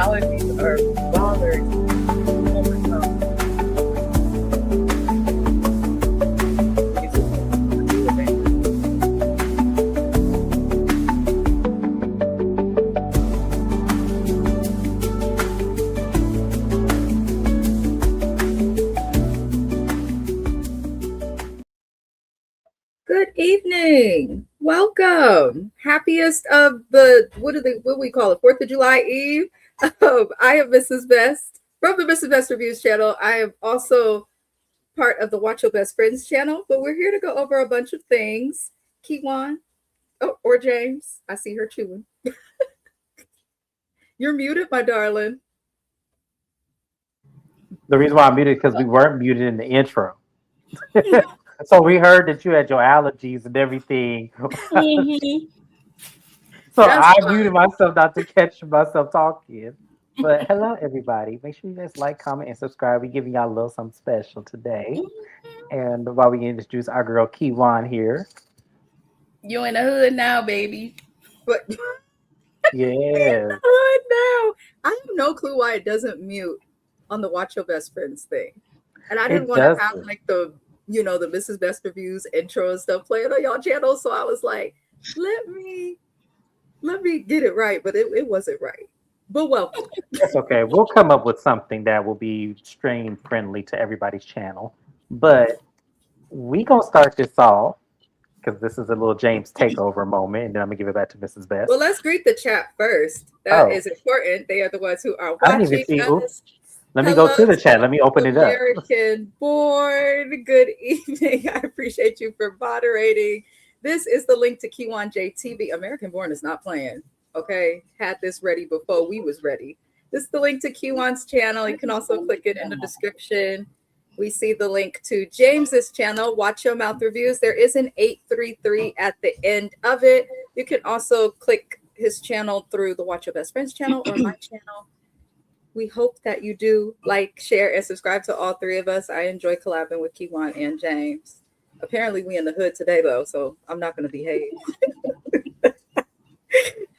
allergies are bothering me. Oh my God. Good evening. Welcome. Happiest of the what we call it? 4th of July Eve. I am Mrs. Best from the Mrs. Best Reviews channel. I am also part of the Watch Your Best Friends channel, but we're here to go over a bunch of things. Kiwan, or James. I see her chewing. You're muted, my darling. The reason why I'm muted is because we weren't muted in the intro. So we heard that you had your allergies and everything. Mm-hmm. So I muted myself not to catch myself talking. But hello, everybody. Make sure you guys like, comment, and subscribe. We're giving y'all a little something special today. And while we introduce our girl Kiwan here. You in the hood now, baby. But yeah. In the hood now. I have no clue why it doesn't mute on the Watch Your Best Friends thing. And I didn't want to have like the Mrs. Best Reviews intro and stuff playing on y'all channel. So I was like, let me get it right. But it wasn't right. But welcome. That's okay. We'll come up with something that will be stream friendly to everybody's channel. But we gonna start this off because this is a little James takeover moment, and then I'm gonna give it back to Mrs. Best. Well, let's greet the chat first. That is important. They are the ones who are watching us. Let me go to the chat. Let me open it up. American Born. Good evening. I appreciate you for moderating. This is the link to Kiwan JTV. American Born is not playing. Okay. Had this ready before we was ready. This is the link to Kiwan's channel. You can also click it in the description. We see the link to James's channel, Watchyomouthreviews. There is an 833 at the end of it. You can also click his channel through the Watch Your Best Friends channel or my channel. We hope that you do like, share, and subscribe to all three of us. I enjoy collabing with Kiwan and James. Apparently, we in the hood today, though, so I'm not going to behave.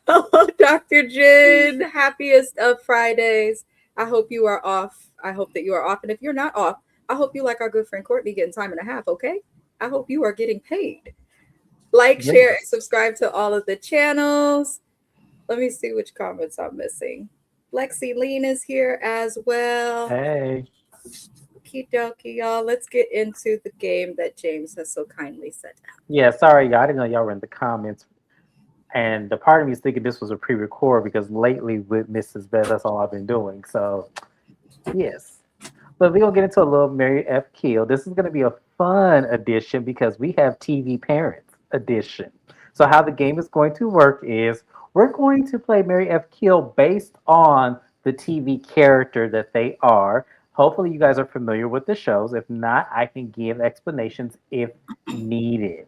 Hello, Dr. Jen. Happiest of Fridays. I hope you are off. I hope that you are off. And if you're not off, I hope you like our good friend Courtney getting time and a half, okay? I hope you are getting paid. Like, share, and subscribe to all of the channels. Let me see which comments I'm missing. Lexi Lean is here as well. Hey. Okie dokie, y'all. Let's get into the game that James has so kindly set out. Yeah, sorry, y'all. I didn't know y'all were in the comments. And the part of me is thinking this was a pre-record because lately with Mrs. Best, that's all I've been doing. So, yes. But we're going to get into a little Mary F. Kill. This is going to be a fun edition because we have TV Parents edition. So how the game is going to work is we're going to play Mary F. Kill based on the TV character that they are. Hopefully you guys are familiar with the shows. If not, I can give explanations if needed.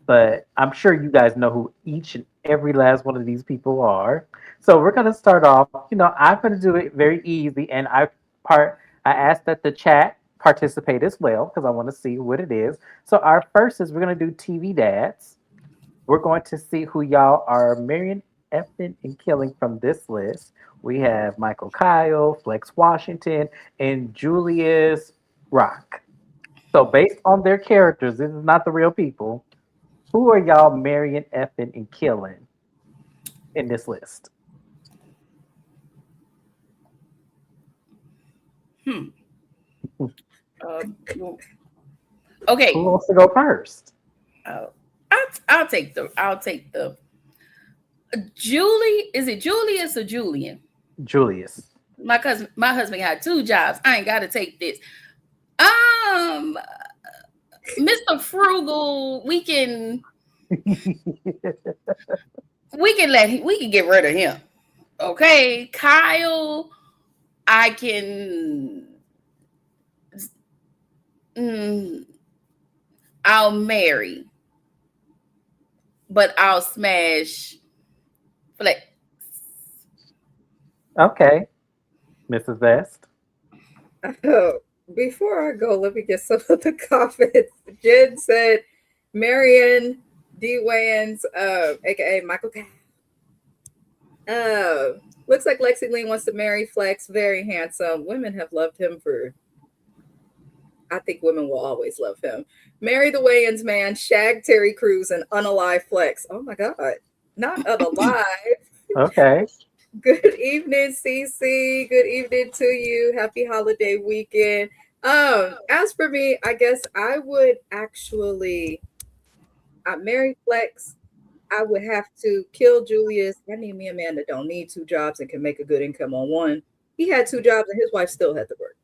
But I'm sure you guys know who each and every last one of these people are. So we're going to start off. I'm going to do it very easy. And I asked that the chat participate as well because I want to see what it is. So our first is we're going to do TV dads. We're going to see who y'all are marrying, effing, and killing from this list. We have Michael Kyle, Flex Washington, and Julius Rock. So based on their characters, this is not the real people. Who are y'all marrying, effing, and killing in this list? Okay. Who wants to go first? I'll take the Julie. Is it Julius or Julian? Julius. My husband had 2 jobs. I ain't got to take this. Mr. Frugal, we can get rid of him. Okay, Kyle, I can. I'll marry, but I'll smash Flex. Okay, Mrs. Best. Before I go, let me get some of the comments. Jen said, Marion D. Wayans, aka Michael K. Looks like Lexi Lean wants to marry Flex. Very handsome. Women have loved him for. I think women will always love him. Marry the Wayans man, shag Terry Crews, and unalive Flex. Oh my God. Not unalive. Okay. Good evening, CC. Good evening to you. Happy holiday weekend. As for me, I guess I would actually marry Flex. I would have to kill Julius. I need me a man that don't need two jobs and can make a good income on one. He had two jobs and his wife still had to work.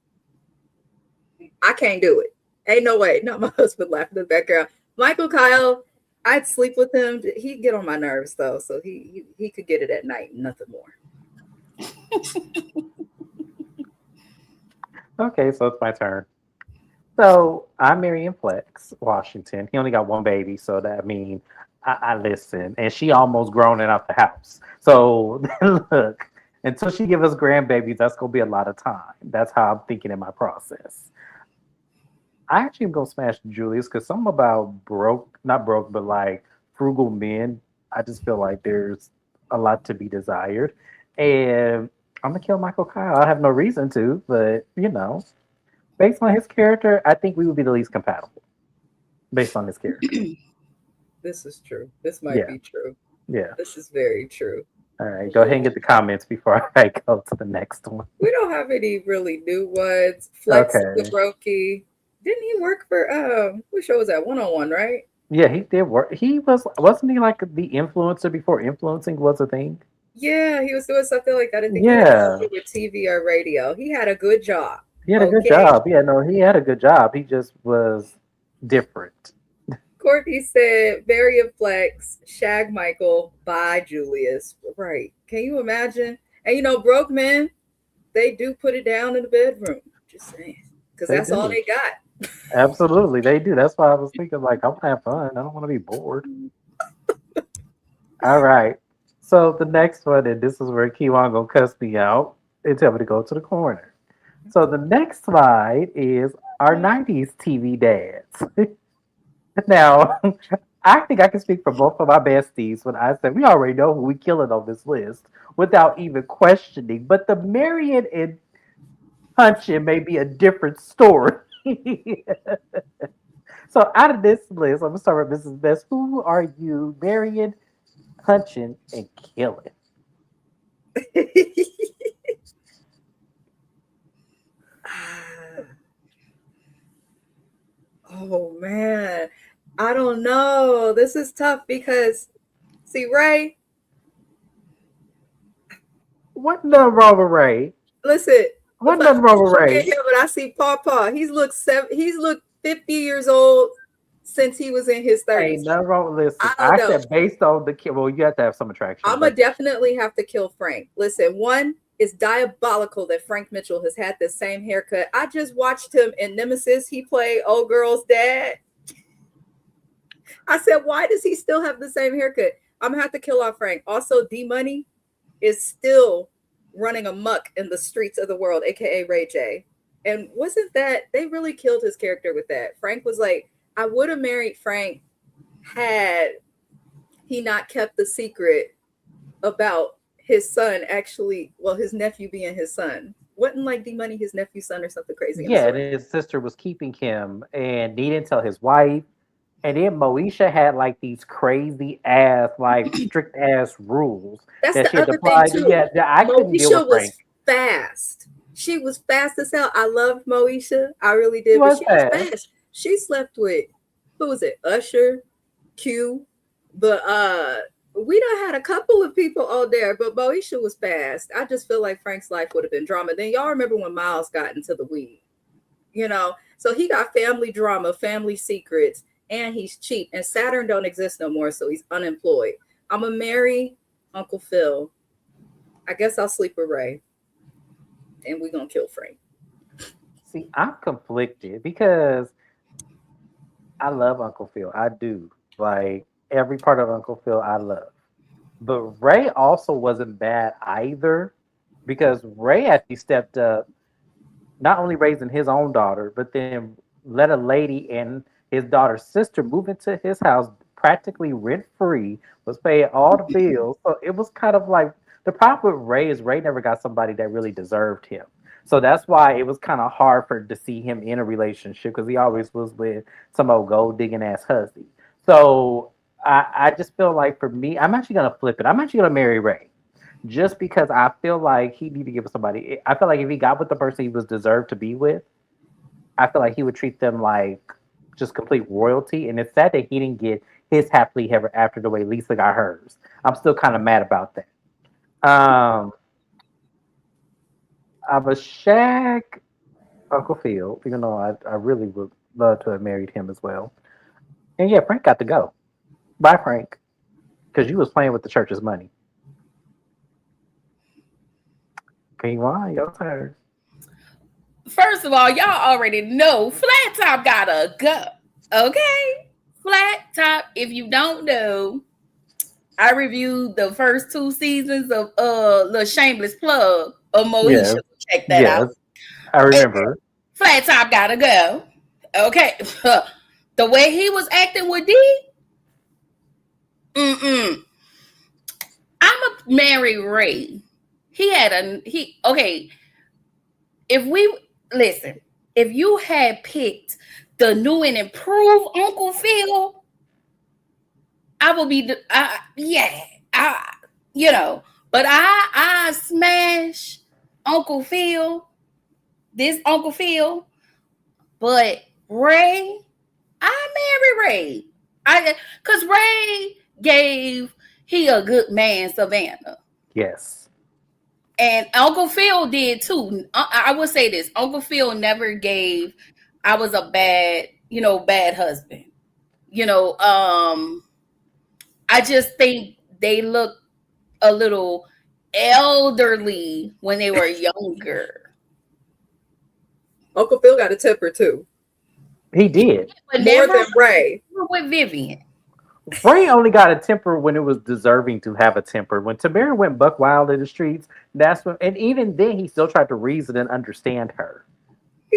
I can't do it. Ain't no way. Not my husband laughing in the background. Michael Kyle, I'd sleep with him. He'd get on my nerves though, so he could get it at night, nothing more. Okay, so it's my turn. So I'm marrying Flex Washington. He only got one baby, so that means I listen. And she almost grown and out the house. So look, until she give us grandbabies, that's gonna be a lot of time. That's how I'm thinking in my process. I actually am gonna smash Julius because something about not broke, but like frugal men. I just feel like there's a lot to be desired. And I'm gonna kill Michael Kyle. I have no reason to, but based on his character, I think we would be the least compatible. Based on his character. This is true. This might be true. Yeah. This is very true. All right, go ahead and get the comments before I go to the next one. We don't have any really new ones. Flex Okay. the Brokey. Didn't he work for what show was that? 101, right? Yeah, he did work. Wasn't he like the influencer before influencing was a thing? Yeah, he was doing something like that. I think Yeah. he was with TV or radio. He had a good job. He had a good job. Yeah, no, he had a good job. He just was different. Courtney said, "Bury a Flex, shag Michael, bye Julius." Right? Can you imagine? And broke men, they do put it down in the bedroom. Just saying, because that's all they got. Absolutely, they do. That's why I was thinking, like, I want to have fun. I don't want to be bored. All right. So the next one, and this is where Kiwan gonna cuss me out and tell me to go to the corner. So the next slide is our 90s TV dads. Now, I think I can speak for both of my besties when I said we already know who we killing on this list without even questioning. But the Marion and Hunchin may be a different story. So out of this list, I'm gonna start with Mrs. Best. Who are you, Marion, Hunchin, and killing? Oh man, I don't know. This is tough because, see, Ray. What nothing wrong with Ray? Listen, what nothing wrong with Ray? But I see Papa. He's looked 50 years old since he was in his 30s. Ain't nothing wrong with listen. I said based on the kid. Well, you have to have some attraction. I'm gonna definitely have to kill Frank. Listen, one. It's diabolical that Frank Mitchell has had the same haircut. I just watched him in Nemesis. He played old girl's dad. I said, why does he still have the same haircut? I'm gonna have to kill off Frank. Also, D Money is still running amok in the streets of the world, aka Ray J. And wasn't that they really killed his character with that? Frank was like, I would have married Frank had he not kept the secret about his son his nephew being his son. Wasn't like D Money his nephew's son or something crazy? Yeah, and his sister was keeping him and he didn't tell his wife. And then Moesha had like these crazy ass, like strict ass rules. That's the other thing too. Yeah, I couldn't deal with Frank. Fast. She was fast as hell. I loved Moesha. I really did. But she was fast. She slept with, who was it? Usher, Q, we done had a couple of people on there, but Moesha was fast. I just feel like Frank's life would have been drama. Then y'all remember when Miles got into the weed, So he got family drama, family secrets, and he's cheap. And Saturn don't exist no more, so he's unemployed. I'm gonna marry Uncle Phil. I guess I'll sleep with Ray, and we're gonna kill Frank. See, I'm conflicted because I love Uncle Phil. I do. Like every part of Uncle Phil I love. But Ray also wasn't bad either because Ray actually stepped up, not only raising his own daughter, but then let a lady and his daughter's sister move into his house practically rent-free, was paying all the bills. So it was kind of like The problem with Ray is Ray never got somebody that really deserved him. So that's why it was kind of hard for to see him in a relationship because he always was with some old gold digging ass husband. So I just feel like for me, I'm actually gonna flip it. I'm actually gonna marry Ray. Just because I feel like he need to give somebody. I feel like if he got with the person he was deserved to be with, I feel like he would treat them like just complete royalty. And it's sad that he didn't get his happily ever after the way Lisa got hers. I'm still kind of mad about that. I'm a Shag Uncle Phil, even though I really would love to have married him as well. And yeah, Frank got to go. Bye, Frank. Because you was playing with the church's money. K1, your turn. First of all, y'all already know Flat Top gotta go. Okay? Flat Top, if you don't know, I reviewed the first 2 seasons of the Shameless Plug of Moesha. Yes. Check that out. I remember. Flat Top gotta go. Okay. The way he was acting with D, I'm a marry Ray. Okay. If you had picked the new and improved Uncle Phil, I would be, but I smash Uncle Phil, this Uncle Phil, but Ray, I marry Ray. Because Ray gave he a good man, Savannah. Yes. And Uncle Phil did too. I would say this. Uncle Phil never gave, I was a bad husband. I just think they look a little elderly when they were younger. Uncle Phil got a temper too. He did. But More than Ray. With Vivian. Ray only got a temper when it was deserving to have a temper. When Tamara went buck wild in the streets, that's when, and even then he still tried to reason and understand her.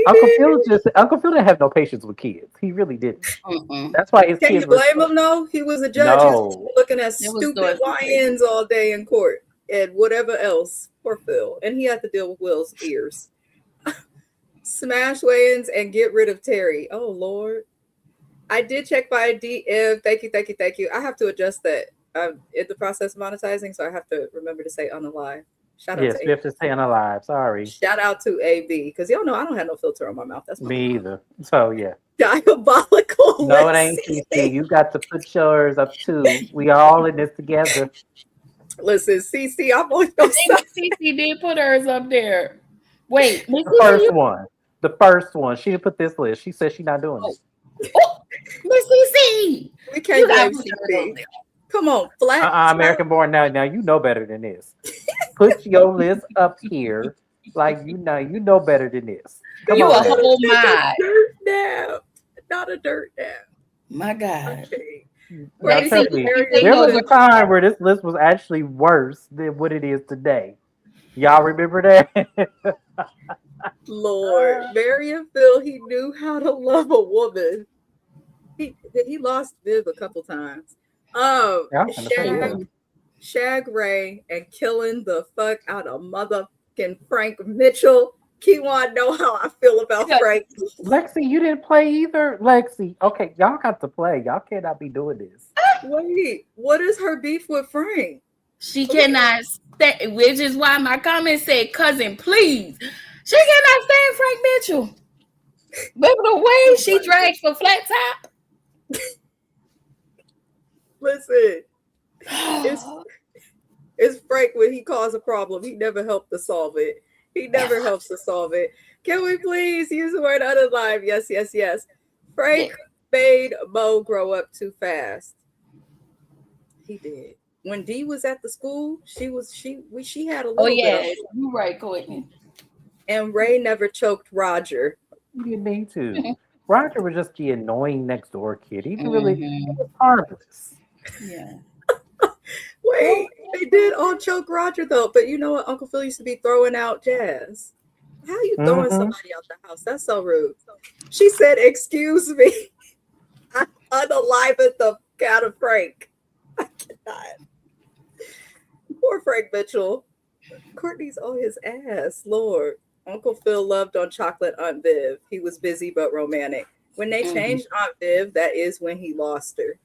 Uncle Phil didn't have no patience with kids. He really didn't. That's why his Can kids you blame him? No, he was a judge. No. He was looking at stupid YNs all day in court and whatever else. Poor Phil, and he had to deal with Will's ears. Smash Wayans and get rid of Terry. Oh Lord. I did check by DM. Thank you. I have to adjust that. I'm in the process of monetizing, so I have to remember to say unalive. Shout out yes, to we have to say unalive. Sorry. Shout out to AB because y'all know I don't have no filter on my mouth. That's me either. So yeah. Diabolical. No, it ain't CC. You got to put yours up too. We all in this together. Listen, CC, I'm on your side. CC did put hers up there. Wait, the first one. She didn't put this list. She said she's not doing it. Miss CC. We can't blame CC. Come on, Flat. American Born. Now you know better than this. Put your list up here, like you know better than this. Come on. A whole mind. Dirt now, not a dirt now. My God. Okay. There was a time where this list was actually worse than what it is today. Y'all remember that? Lord, Mary and Phil, he knew how to love a woman. He lost Viv a couple times. Shag Ray and killing the fuck out of motherfucking Frank Mitchell. Kiwan know how I feel about Frank. Lexi, you didn't play either. Lexi, okay, y'all got to play. Y'all cannot be doing this. Wait, what is her beef with Frank? She cannot stand, which is why my comment said, cousin, please. She cannot stand Frank Mitchell. But the way she drags for Flat Top. Listen, it's Frank when he caused a problem. He never helped to solve it. He never helps to solve it. Can we please use the word unalive? Yes. Frank made Mo grow up too fast. He did. When Dee was at the school, she had a little bit. You're right, Courtney. And Ray never choked Roger. You didn't need to. Roger was just the annoying next door kid. He was harmless. Yeah. Wait, they did all choke Roger though. But you know what? Uncle Phil used to be throwing out Jazz. How are you throwing somebody out the house? That's so rude. She said, "Excuse me, I unalived the cat of Frank." I cannot. Poor Frank Mitchell. Courtney's on his ass. Lord. Uncle Phil loved on Chocolate Aunt Viv. He was busy but romantic. When they changed Aunt Viv, that is when he lost her.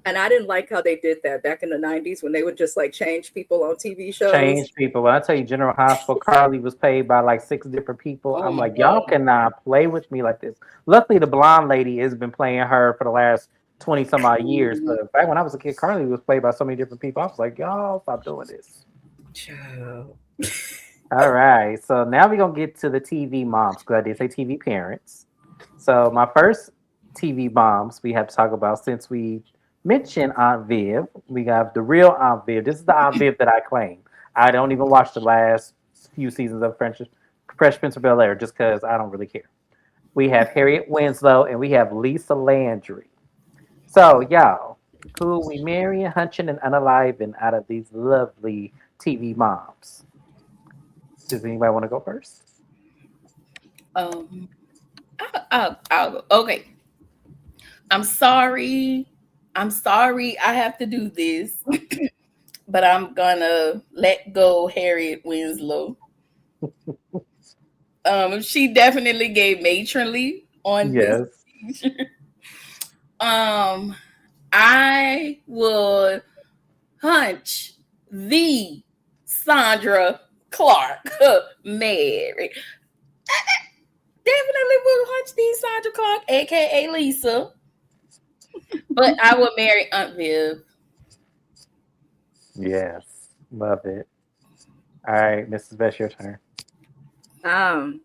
And I didn't like how they did that back in the 90s when they would just like change people on TV shows. Change people. When I tell you General Hospital, Carly was paid by like 6 different people. I'm like, y'all cannot play with me like this. Luckily, the blonde lady has been playing her for the last 20 some odd years. But back when I was a kid, Carly was played by so many different people. I was like, y'all stop doing this. Child. All right. So now we're going to get to the TV moms, because I did say TV parents. So my first TV moms we have to talk about, since we mentioned Aunt Viv, we have the real Aunt Viv. This is the Aunt Viv that I claim. I don't even watch the last few seasons of Fresh Prince of Bel-Air just because I don't really care. We have Harriet Winslow and we have Lisa Landry. So, y'all, who we marrying, hunching, and unaliving out of these lovely TV moms? Does anybody want to go first? I'll go. Okay. I'm sorry I have to do this, but I'm gonna let go Harriet Winslow. She definitely gave matronly on this. I would hunch the Sandra Clark Mary. Definitely would hunch the Sandra Clark, aka Lisa. But I would marry Aunt Viv. Yes, love it. All right, Mrs. Best, your turn. I'm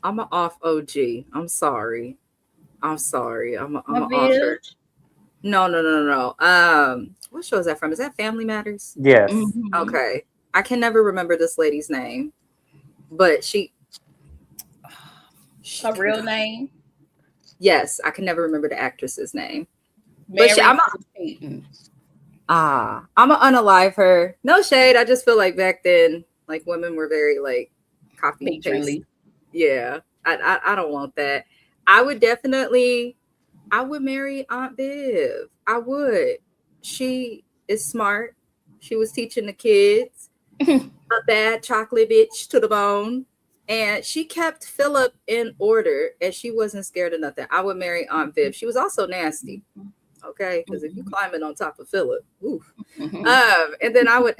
an off OG. I'm sorry. I'm an offer. No. What show is that from? Is that Family Matters? Yes. Mhm. Okay. I can never remember this lady's name, but Her real name? Yes, I can never remember the actress's name. Mary I'm Peyton. I'm gonna unalive her. No shade. I just feel like back then, like women were very like copy paste. Matronly. Yeah, I don't want that. I would marry Aunt Viv. I would. She is smart. She was teaching the kids. A bad chocolate bitch to the bone. And she kept Philip in order, and she wasn't scared of nothing. I would marry Aunt Viv. She was also nasty. Okay, because if you climbing on top of Philip, oof. And then I would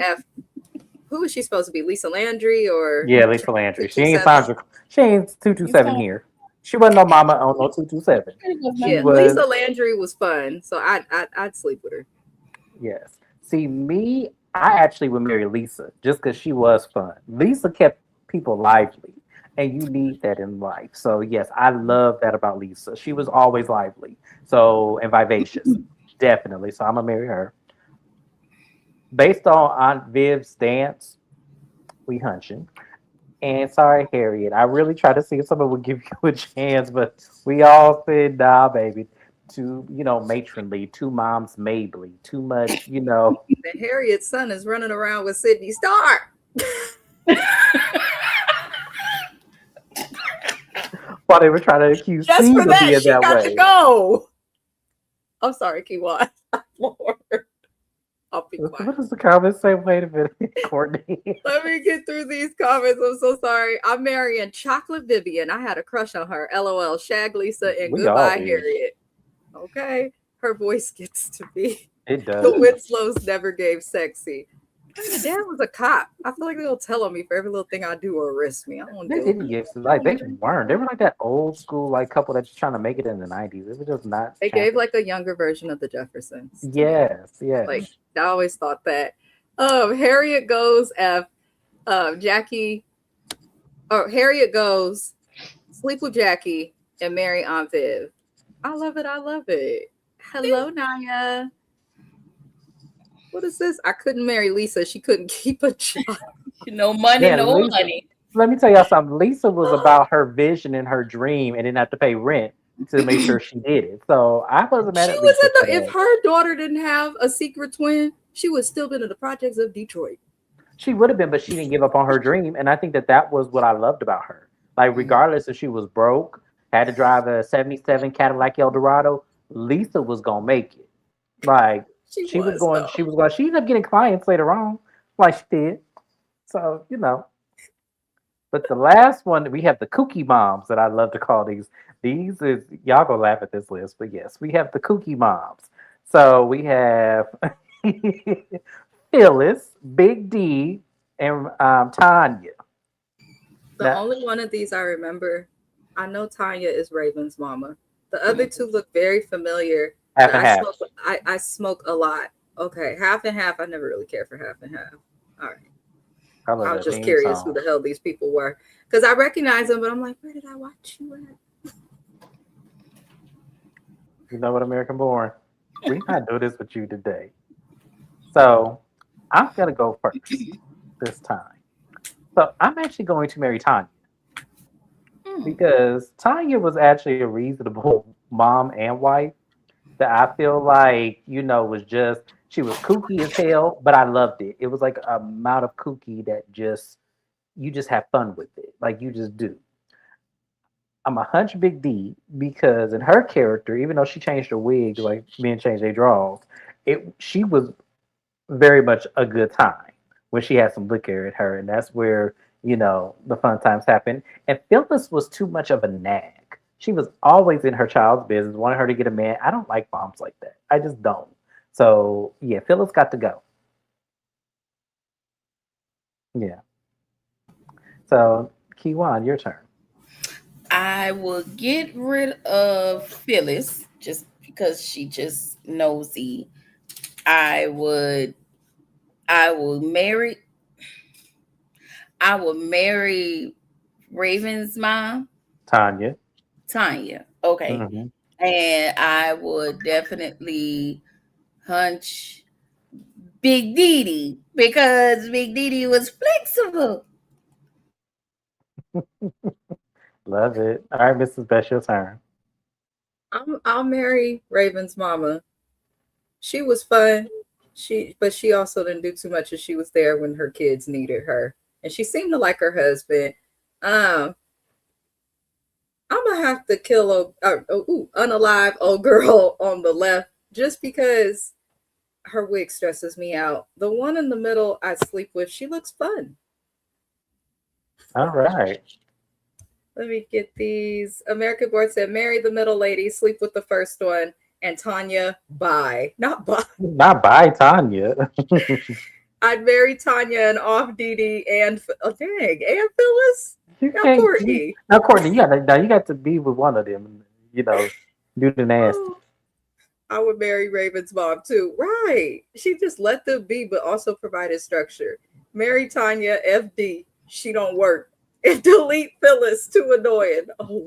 who is she supposed to be? Lisa Landry or Lisa Landry. She ain't 227 here. She wasn't no mama on no 227. Yeah, Lisa Landry was fun, so I'd sleep with her. Yes. See, me, I actually would marry Lisa just because she was fun. Lisa kept people lively, and you need that in life. So yes, I love that about Lisa. She was always lively, and vivacious, definitely. So I'm gonna marry her. Based on Aunt Viv's dance, we hunching. And sorry, Harriet, I really tried to see if someone would give you a chance, but we all said, nah, baby. Too, matronly, two moms, Mabley, too much, And Harriet's son is running around with Sydney Starr. While they were trying to accuse Just Steve for of that, being she that got way. to go. I'm sorry, Kiwan. Lord. I'll be quiet. What does the comment say? Wait a minute, Courtney. Let me get through these comments. I'm so sorry. I'm marrying Chocolate Vivian. I had a crush on her. LOL. Shag Lisa and We goodbye, all did. Harriet. Okay. Her voice gets to be. It does. The Winslows never gave sexy. My dad was a cop. I feel like they'll tell on me for every little thing I do or arrest me. I don't They do didn't it. get like they weren't. They were like that old school couple that's trying to make it in the 90s. It was just not. They gave like a younger version of the Jeffersons. Yes. Like I always thought that. Harriet goes F. Jackie. Oh, Harriet goes sleep with Jackie and marry Aunt Viv. I love it. Hello, Naya. What is this? I couldn't marry Lisa. She couldn't keep a job. No money, money. Let me tell y'all something. Lisa was about her vision and her dream and didn't have to pay rent to make sure she did it. So I wasn't mad at Lisa. If her daughter didn't have a secret twin, she would still been in the projects of Detroit. She would have been, but she didn't give up on her dream. And I think that was what I loved about her. Like, regardless if she was broke, had to drive a 77 Cadillac Eldorado, Lisa was going to make it. Like, She was going. She was going. She ended up getting clients later on, like she did. So But the last one, we have the kooky moms that I love to call these. These is y'all gonna laugh at this list, but yes, we have the kooky moms. So we have Phyllis, Big D, and Tanya. The only one of these I remember, I know Tanya is Raven's mama. The other two look very familiar. Half and half. I smoke a lot. Okay, half and half. I never really cared for half and half. All right. I was just curious who the hell these people were. Because I recognize them, but I'm like, where did I watch you at? You know what, American Born? We're not doing this with you today. So I'm going to go first this time. So I'm actually going to marry Tanya. Because Tanya was actually a reasonable mom and wife that I feel like, was just, she was kooky as hell, but I loved it. It was like a amount of kooky that you just have fun with it. Like you just do. I'm a hunch Big D because in her character, even though she changed her wig, like men change their draws, she was very much a good time when she had some liquor in her. And that's where, the fun times happen. And Phyllis was too much of a nag. She was always in her child's business, wanted her to get a man. I don't like moms like that. I just don't. So, yeah, Phyllis got to go. Yeah. So, Kiwan, your turn. I will get rid of Phyllis just because she just nosy. I will marry Raven's mom. Tanya. Okay. Mm-hmm. And I would definitely hunch Big Didi because Big Didi was flexible. Love it. All right, Mrs. Best, your turn. I'll marry Raven's mama. She was fun. But she also didn't do too much, as she was there when her kids needed her, and she seemed to like her husband. I'm gonna have to kill unalive old girl on the left just because her wig stresses me out. The one in the middle I sleep with, she looks fun. All right. Let me get these. American Board said, marry the middle lady, sleep with the first one, and Tanya, bye. Not bye. Not bye, Tanya. I'd marry Tanya and off Didi and Phyllis. Now Courtney. You got to be with one of them. Do the nasty. I would marry Raven's mom too. Right. She just let them be, but also provided structure. Marry Tanya, FD. She don't work. And delete Phyllis. Too annoying. Oh,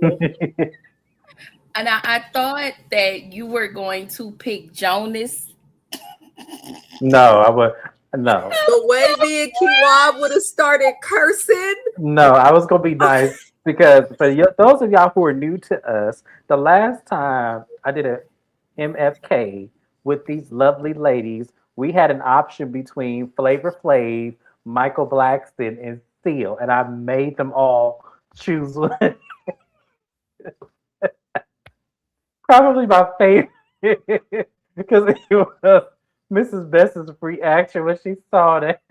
and I thought that you were going to pick Jonas. No, I would. No. The way me and Kiwan would have started cursing. No, I was going to be nice because for those of y'all who are new to us, the last time I did a MFK with these lovely ladies, we had an option between Flavor Flav, Michael Blackston, and Seal, and I made them all choose one. Probably my favorite because it was Mrs. Best's reaction when she saw that.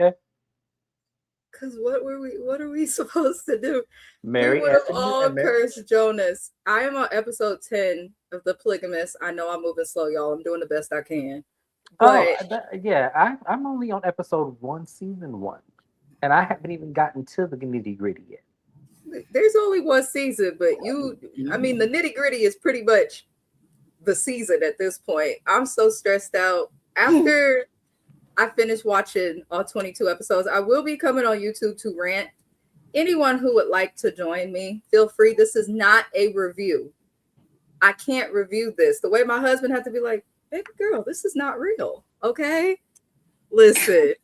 Because what are we supposed to do? Mary, we would have all cursed Jonas. I am on episode 10 of The Polygamist. I know I'm moving slow, y'all. I'm doing the best I can. But I'm only on episode 1, season 1. And I haven't even gotten to the nitty gritty yet. There's only one season, but the nitty gritty is pretty much the season at this point. I'm so stressed out. After I finish watching all 22 episodes, I will be coming on YouTube to rant. Anyone who would like to join me, feel free. This is not a review. I can't review this. The way my husband had to be like, baby girl, this is not real. Okay? Listen.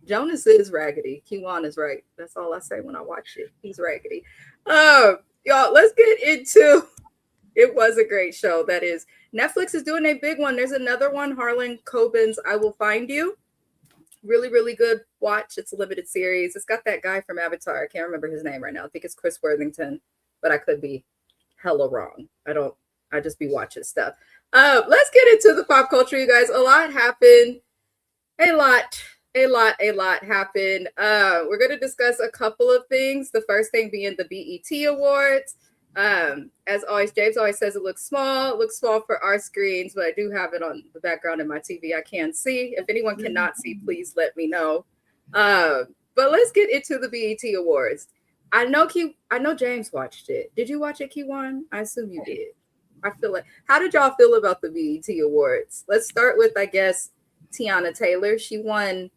Jonas is raggedy. Kiwan is right. That's all I say when I watch it. He's raggedy. Y'all, let's get into it. Was a great show. That is, Netflix is doing a big one. There's another one, Harlan Coben's I Will Find You. Really, really good watch. It's a limited series. It's got that guy from Avatar. I can't remember his name right now. I think it's Chris Worthington, but I could be hella wrong. I don't I just be watching stuff. Let's get into the pop culture, you guys. A lot happened. A lot happened. We're going to discuss a couple of things. The first thing being the BET Awards. As always, James always says it looks small. It looks small for our screens, but I do have it on the background in my TV. I can see. If anyone cannot see, please let me know. But let's get into the BET Awards. I know James watched it. Did you watch it, Kiwan? I assume you did. I feel like, how did y'all feel about the BET Awards? Let's start with, I guess, Tiana Taylor. She won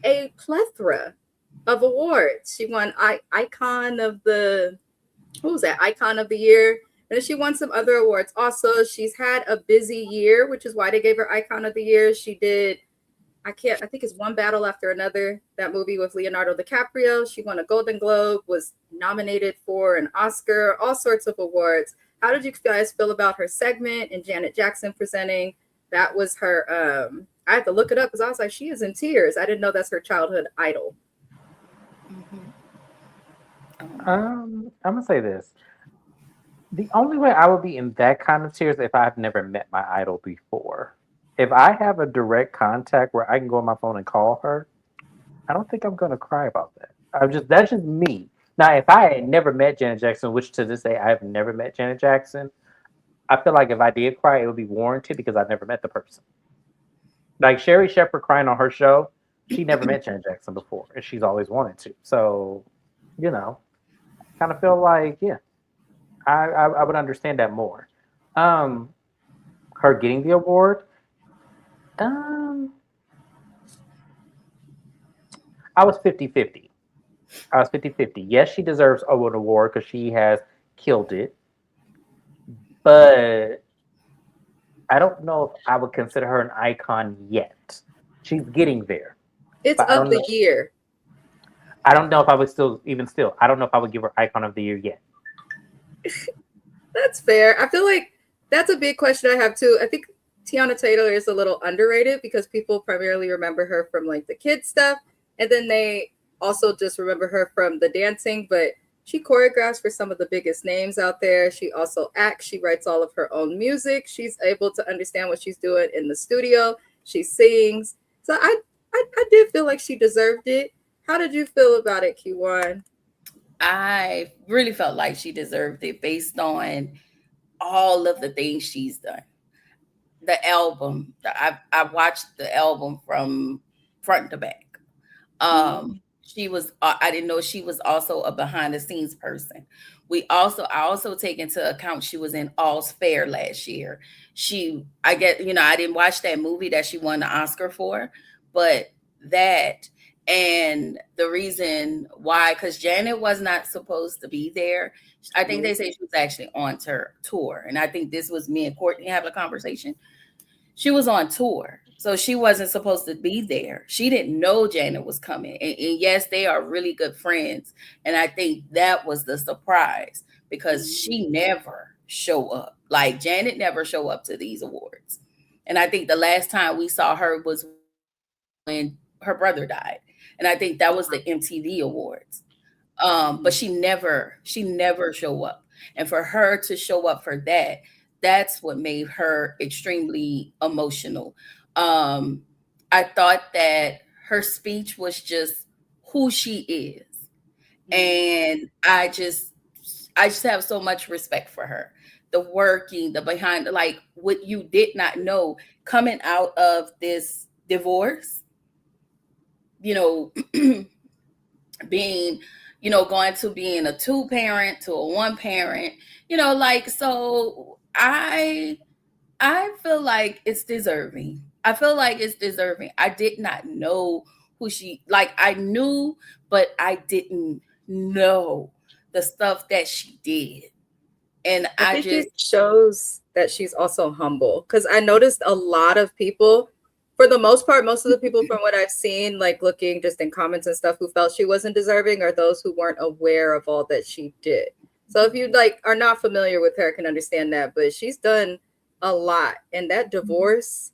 a plethora of awards. She won Icon of the, who was that? Icon of the Year. And she won some other awards. Also, she's had a busy year, which is why they gave her Icon of the Year. She did, I think it's One Battle After Another, that movie with Leonardo DiCaprio. She won a Golden Globe, was nominated for an Oscar, all sorts of awards. How did you guys feel about her segment and Janet Jackson presenting? That was her, I had to look it up because I was like, she is in tears. I didn't know that's her childhood idol. I'm gonna say this. The only way I would be in that kind of tears if I've never met my idol before. If I have a direct contact where I can go on my phone and call her, I don't think I'm gonna cry about that. That's just me. Now, if I had never met Janet Jackson, which to this day I have never met Janet Jackson, I feel like if I did cry, it would be warranted because I've never met the person. Like Sherry Shepherd crying on her show, she never met Janet Jackson before, and she's always wanted to. So, you know, kind of feel like, yeah, I would understand that more. Her getting the award, I was 50-50. I was 50-50. Yes, she deserves an award because she has killed it. But I don't know if I would consider her an icon yet. She's getting there. It's of the year. I don't know if I would still, I don't know if I would give her icon of the year yet. That's fair. I feel like that's a big question I have too. I think Tiana Taylor is a little underrated because people primarily remember her from like the kids stuff. And then they also just remember her from the dancing, but she choreographs for some of the biggest names out there. She also acts. She writes all of her own music. She's able to understand what she's doing in the studio. She sings. So I did feel like she deserved it. How did you feel about it, Kiwan? I really felt like she deserved it based on all of the things she's done. The album, I watched the album from front to back. She was, I didn't know she was also a behind the scenes person. I also take into account she was in All's Fair last year. I didn't watch that movie that she won the Oscar for, but that, and the reason why, because Janet was not supposed to be there. I think they say she was actually on tour. And I think this was me and Courtney having a conversation. She was on tour. So she wasn't supposed to be there. She didn't know Janet was coming. And yes, they are really good friends. And I think that was the surprise because she never show up. Like Janet never show up to these awards. And I think the last time we saw her was when her brother died. And I think that was the MTV Awards. But she never show up. And for her to show up for that, that's what made her extremely emotional. I thought that her speech was just who she is. And I just have so much respect for her. The working, the behind, like what you did not know coming out of this divorce, being, going to being a 2-parent to a 1-parent, so I feel like it's deserving. I did not know who I knew, but I didn't know the stuff that she did. And I think it shows that she's also humble. Because I noticed a lot of people, for the most part, most of the people from what I've seen, like looking just in comments and stuff, who felt she wasn't deserving are those who weren't aware of all that she did. So if you are not familiar with her, can understand that. But she's done a lot. And that divorce,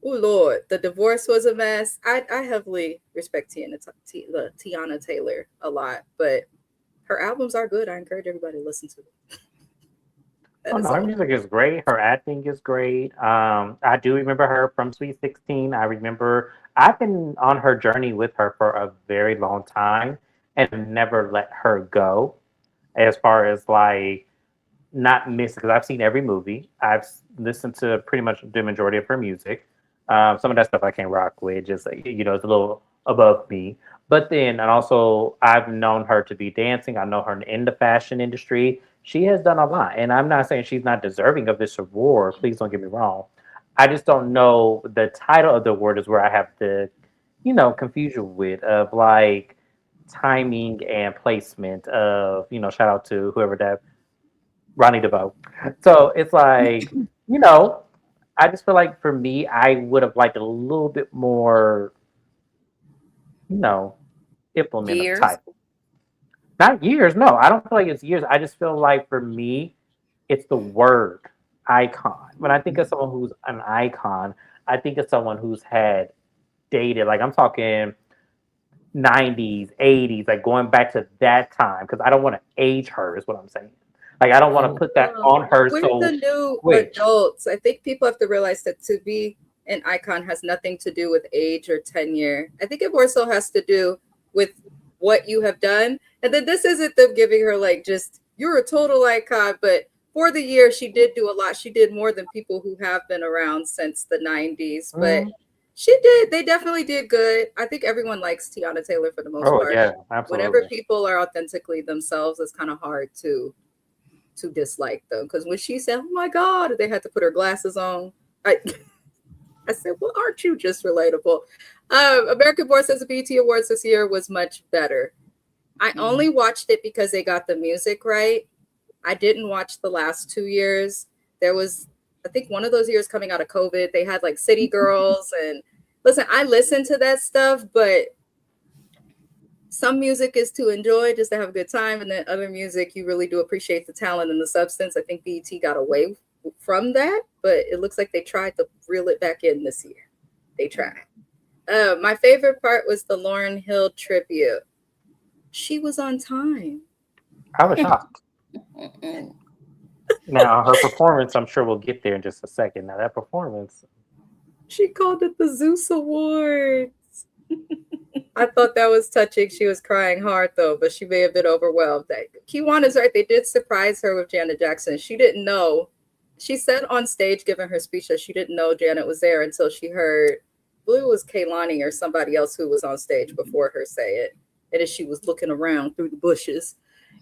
oh Lord, the divorce was a mess. I heavily respect Tiana Taylor a lot, but her albums are good. I encourage everybody to listen to them. That Oh is no, her all. music is great. Her acting is great. I do remember her from Sweet 16. I remember I've been on her journey with her for a very long time and never let her go. As far as like not missing, because I've seen every movie. Listened to pretty much the majority of her music. Some of that stuff I can't rock with, just it's a little above me. But then, and also, I've known her to be dancing. I know her in the fashion industry. She has done a lot, and I'm not saying she's not deserving of this award. Please don't get me wrong. I just don't know the title of the award is where I have the, confusion with of like timing and placement of, shout out to whoever that Ronnie DeVoe. So it's like, you know, I just feel like for me, I would have liked a little bit more, you know, implement of Years. title. Not years, no. I don't feel like it's years. I just feel like for me, it's the word icon. When I think of someone who's an icon, I think of someone who's had dated, like I'm talking 90s, 80s, like going back to that time, because I don't want to age her, is what I'm saying. Like, I don't want to put that on her We're the so new quick. adults. I think people have to realize that to be an icon has nothing to do with age or tenure. I think it more so has to do with what you have done. And then this isn't them giving her like just you're a total icon, but for the year she did do a lot. She did more than people who have been around since the 90s. But she did. They definitely did good. I think everyone likes Tiana Taylor for the most Oh, part. yeah, Whenever absolutely. people are authentically themselves, it's kind of hard to dislike them, because when she said, "Oh my God," they had to put her glasses on. I, I said, "Well, aren't you just relatable?" American Born says the BET Awards this year was much better. I only watched it because they got the music right. I didn't watch the last 2 years. There was, I think, one of those years coming out of COVID. They had like City Girls, and listen, I listened to that stuff, but some music is to enjoy just to have a good time, and then other music you really do appreciate the talent and the substance. I think BET got away from that, but it looks like they tried to reel it back in this year. They tried. My favorite part was the Lauryn Hill tribute. She was on time. I was shocked. Now, her performance, I'm sure we'll get there in just a second. Now, that performance, She called it the Zeus Awards. I thought that was touching. She was crying hard though, but she may have been overwhelmed. Kiwan is right. They did surprise her with Janet Jackson. She didn't know. She said on stage, giving her speech, that she didn't know Janet was there until she heard, I believe it was Kaylani or somebody else who was on stage before her say it. And as she was looking around through the bushes.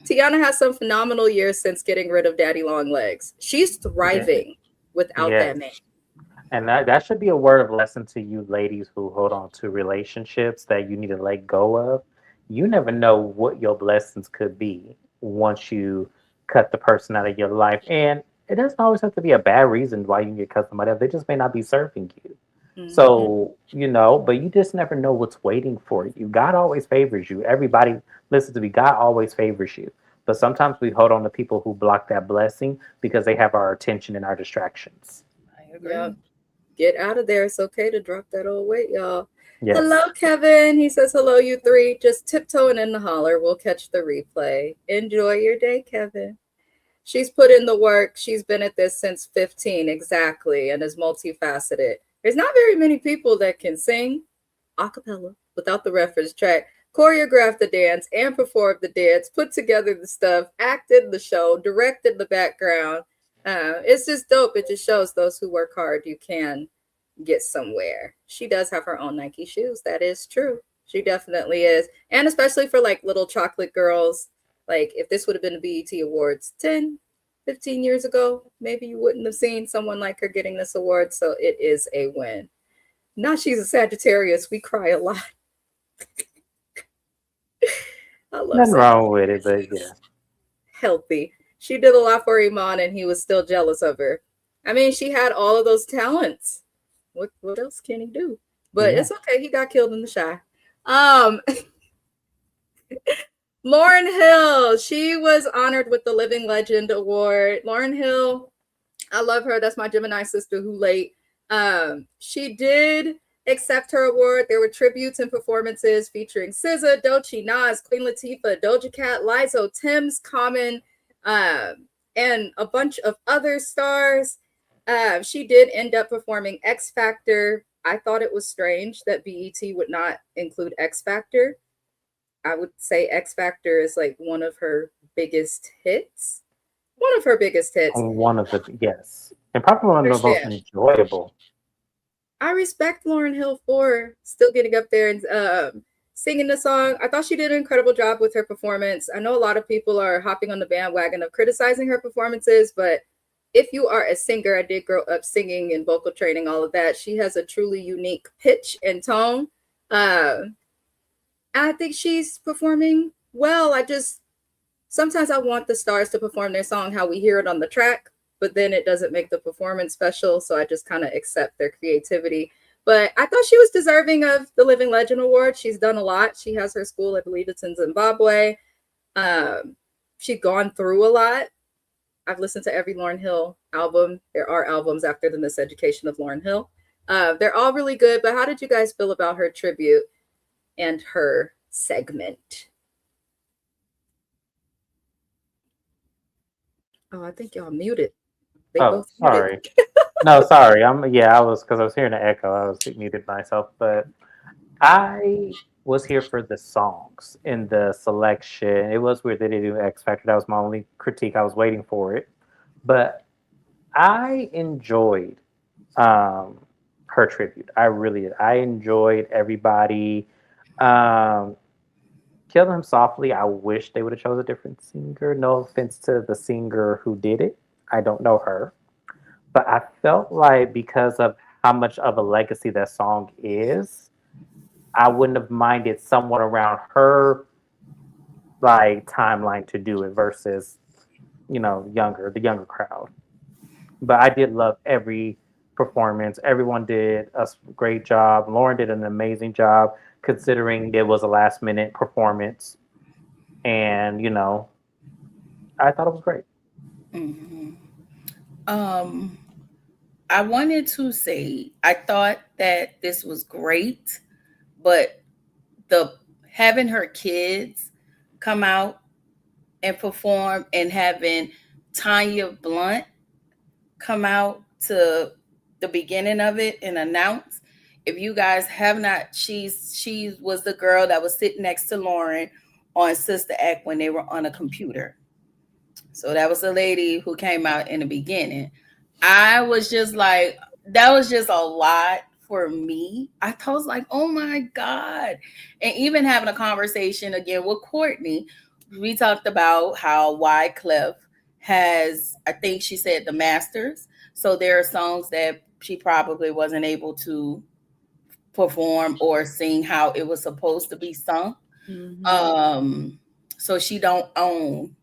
Tiana has some phenomenal years since getting rid of Daddy Long Legs. She's thriving without yes. that man. And that should be a word of lesson to you ladies who hold on to relationships that you need to let go of. You never know what your blessings could be once you cut the person out of your life. And it doesn't always have to be a bad reason why you can get cut somebody else. They just may not be serving you. So, but you just never know what's waiting for you. God always favors you. Everybody, listen to me, God always favors you. But sometimes we hold on to people who block that blessing because they have our attention and our distractions. I agree. Yeah. Get out of there. It's okay to drop that old weight, y'all. Yes. Hello, Kevin. He says, hello, you three. Just tiptoeing in the holler. We'll catch the replay. Enjoy your day, Kevin. She's put in the work. She's been at this since 15, exactly, and is multifaceted. There's not very many people that can sing a cappella without the reference track, choreograph the dance, and perform the dance, put together the stuff, acted the show, directed the background. It's just dope. It just shows those who work hard, you can get somewhere. She does have her own Nike shoes. That is true. She definitely is. And especially for like little chocolate girls, like if this would have been the BET Awards 10, 15 years ago, maybe you wouldn't have seen someone like her getting this award. So it is a win. Now she's a Sagittarius. We cry a lot. I love Nothing wrong with it, but yeah. Healthy. She did a lot for Iman and he was still jealous of her. I mean, she had all of those talents. What else can he do? But it's okay. He got killed in the shy. Lauryn Hill. She was honored with the Living Legend Award. Lauryn Hill, I love her. That's my Gemini sister who late. She did accept her award. There were tributes and performances featuring SZA, Doechii, Nas, Queen Latifah, Doja Cat, Lizzo, Tim's, Common, and a bunch of other stars. She did end up performing X Factor. I thought it was strange that BET would not include X Factor. I would say X Factor is like one of her biggest hits. One of her biggest hits. One of the, yes. And probably one of the most enjoyable. I respect Lauryn Hill for still getting up there and singing the song. I thought she did an incredible job with her performance. I know a lot of people are hopping on the bandwagon of criticizing her performances, but if you are a singer, I did grow up singing and vocal training, all of that. She has a truly unique pitch and tone. I think she's performing well. Sometimes I want the stars to perform their song how we hear it on the track, but then it doesn't make the performance special. So I just kind of accept their creativity. But I thought she was deserving of the Living Legend Award. She's done a lot. She has her school, I believe it's in Zimbabwe. She's gone through a lot. I've listened to every Lauryn Hill album. There are albums after the Miseducation of Lauryn Hill. They're all really good. But how did you guys feel about her tribute and her segment? Oh, I think y'all muted. Sorry. No, sorry. I was, because I was hearing the echo. I was muted myself, but I was here for the songs in the selection. It was weird they didn't do X Factor. That was my only critique. I was waiting for it, but I enjoyed her tribute. I enjoyed everybody. Kill Them Softly, I wish they would have chosen a different singer. No offense to the singer who did it. I don't know her. But I felt like because of how much of a legacy that song is, I wouldn't have minded someone around her like timeline to do it versus, the younger crowd. But I did love every performance. Everyone did a great job. Lauryn did an amazing job considering it was a last minute performance. And, I thought it was great. Mm-hmm. I wanted to say, I thought that this was great, but having her kids come out and perform and having Tanya Blunt come out to the beginning of it and announce. If you guys have not, she was the girl that was sitting next to Lauryn on Sister Act when they were on a computer. So that was the lady who came out in the beginning. I was just like, that was just a lot for me. I was like, oh my God. And even having a conversation again with Courtney, we talked about how Wyclef has, I think she said, the masters. So there are songs that she probably wasn't able to perform or sing how it was supposed to be sung. Mm-hmm. So she don't own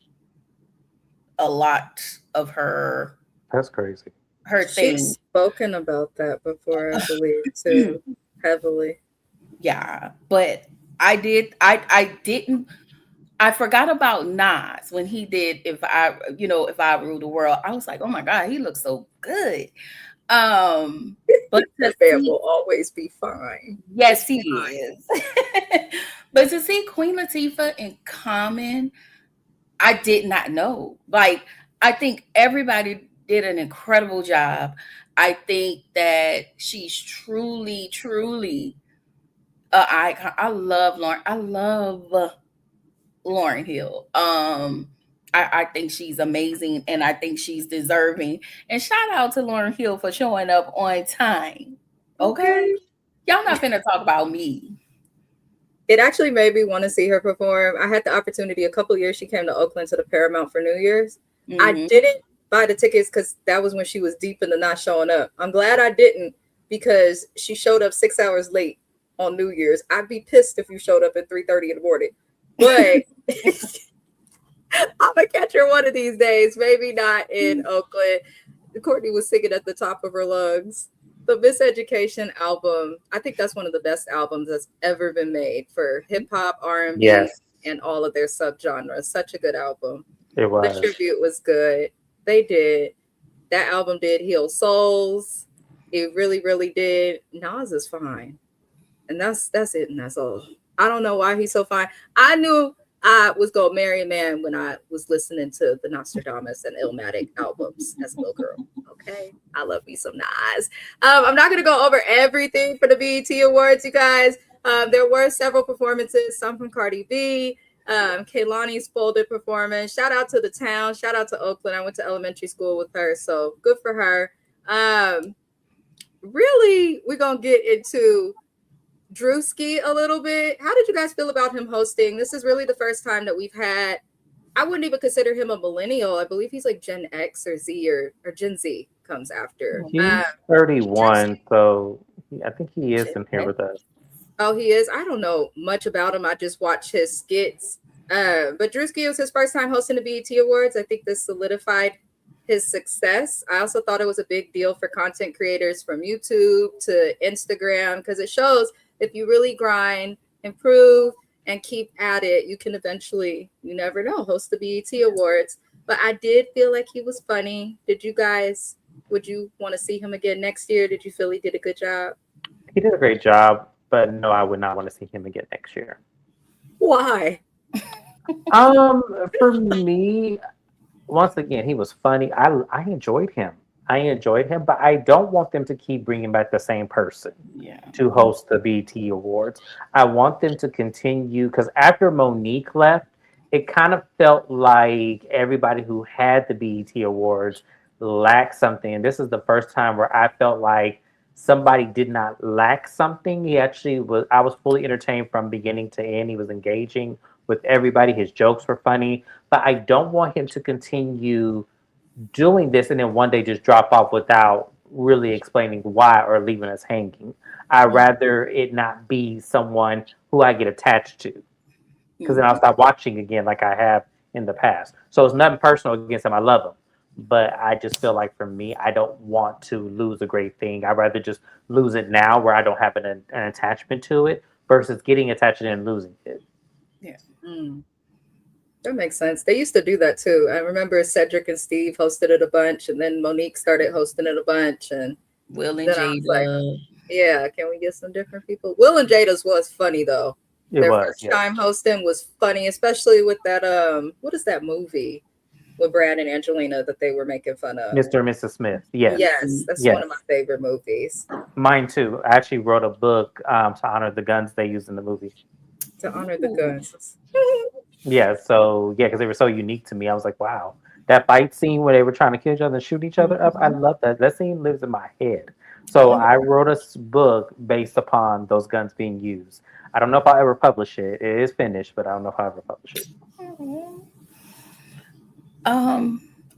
a lot of her. That's crazy. Her thing. She's spoken about that before, I believe, too, heavily. Yeah, but I forgot about Nas when he did If I Rule the World. I was like, oh my God, he looks so good. But that man will always be fine. Yes, he is. But to see Queen Latifah in Common, I did not know. Like, I think everybody did an incredible job. I think that she's truly, truly an icon. I love Lauryn. I love Lauryn Hill. I think she's amazing, and I think she's deserving. And shout out to Lauryn Hill for showing up on time. Okay? Y'all not finna talk about me. It actually made me want to see her perform. I had the opportunity a couple of years. She came to Oakland to the Paramount for New Year's. Mm-hmm. I didn't buy the tickets because that was when she was deep into not showing up. I'm glad I didn't, because she showed up 6 hours late on New Year's. I'd be pissed if you showed up at 3:30 in the morning. But I'm going to catch her one of these days. Maybe not in Oakland. Courtney was singing at the top of her lungs. The Miseducation album, I think that's one of the best albums that's ever been made for hip hop, R&B, and all of their subgenres. Such a good album. It was. The tribute was good. They did. That album did heal souls. It really, really did. Nas is fine. And that's it, and that's all. I don't know why he's so fine. I knew I was gonna marry a man when I was listening to the Nostradamus and Illmatic albums as a little girl. Okay, I love me some Nas. I'm not gonna go over everything for the BET Awards, you guys. There were several performances, some from Cardi B, Kehlani's Folded performance. Shout out to the town. Shout out to Oakland. I went to elementary school with her, so good for her. Really, we're gonna get into Drewski a little bit. How did you guys feel about him hosting? This is really the first time that we've had. I wouldn't even consider him a millennial. I believe he's like Gen X or Z or Gen Z comes after. He's 31, so I think he is in here with us. Oh, he is? I don't know much about him. I just watch his skits. But Drewski was his first time hosting the BET Awards. I think this solidified his success. I also thought it was a big deal for content creators from YouTube to Instagram because it shows if you really grind, improve, and keep at it, you can eventually, you never know, host the BET Awards. But I did feel like he was funny. Did you guys, would you want to see him again next year? Did you feel he did a good job? He did a great job, but no, I would not want to see him again next year. Why? For me, once again, he was funny. I enjoyed him. But I don't want them to keep bringing back the same person to host the BET Awards. I want them to continue, because after Monique left, it kind of felt like everybody who had the BET Awards lacked something. And this is the first time where I felt like somebody did not lack something. He actually was, I was fully entertained from beginning to end. He was engaging with everybody. His jokes were funny, but I don't want him to continue doing this and then one day just drop off without really explaining why or leaving us hanging. I'd rather it not be someone who I get attached to, because then I'll stop watching again like I have in the past. So it's nothing personal against him. I love him. But I just feel like for me, I don't want to lose a great thing. I'd rather just lose it now where I don't have an attachment to it versus getting attached and losing it. Yeah. That makes sense. They used to do that too. I remember Cedric and Steve hosted it a bunch, and then Monique started hosting it a bunch, and Will and Jada. Like, yeah, can we get some different people? Will and Jada's was funny though. Their first time hosting was funny, especially with that what is that movie with Brad and Angelina that they were making fun of? Mr. and Mrs. Smith. Yes, that's one of my favorite movies. Mine too. I actually wrote a book to honor the guns they used in the movie. To honor the guns. Yeah, so because they were so unique to me, I was like, wow, that fight scene where they were trying to kill each other and shoot each other up, I love that. That scene lives in my head. So I wrote a book based upon those guns being used. I don't know if I'll ever publish it. It is finished, but I don't know if I'll ever publish it.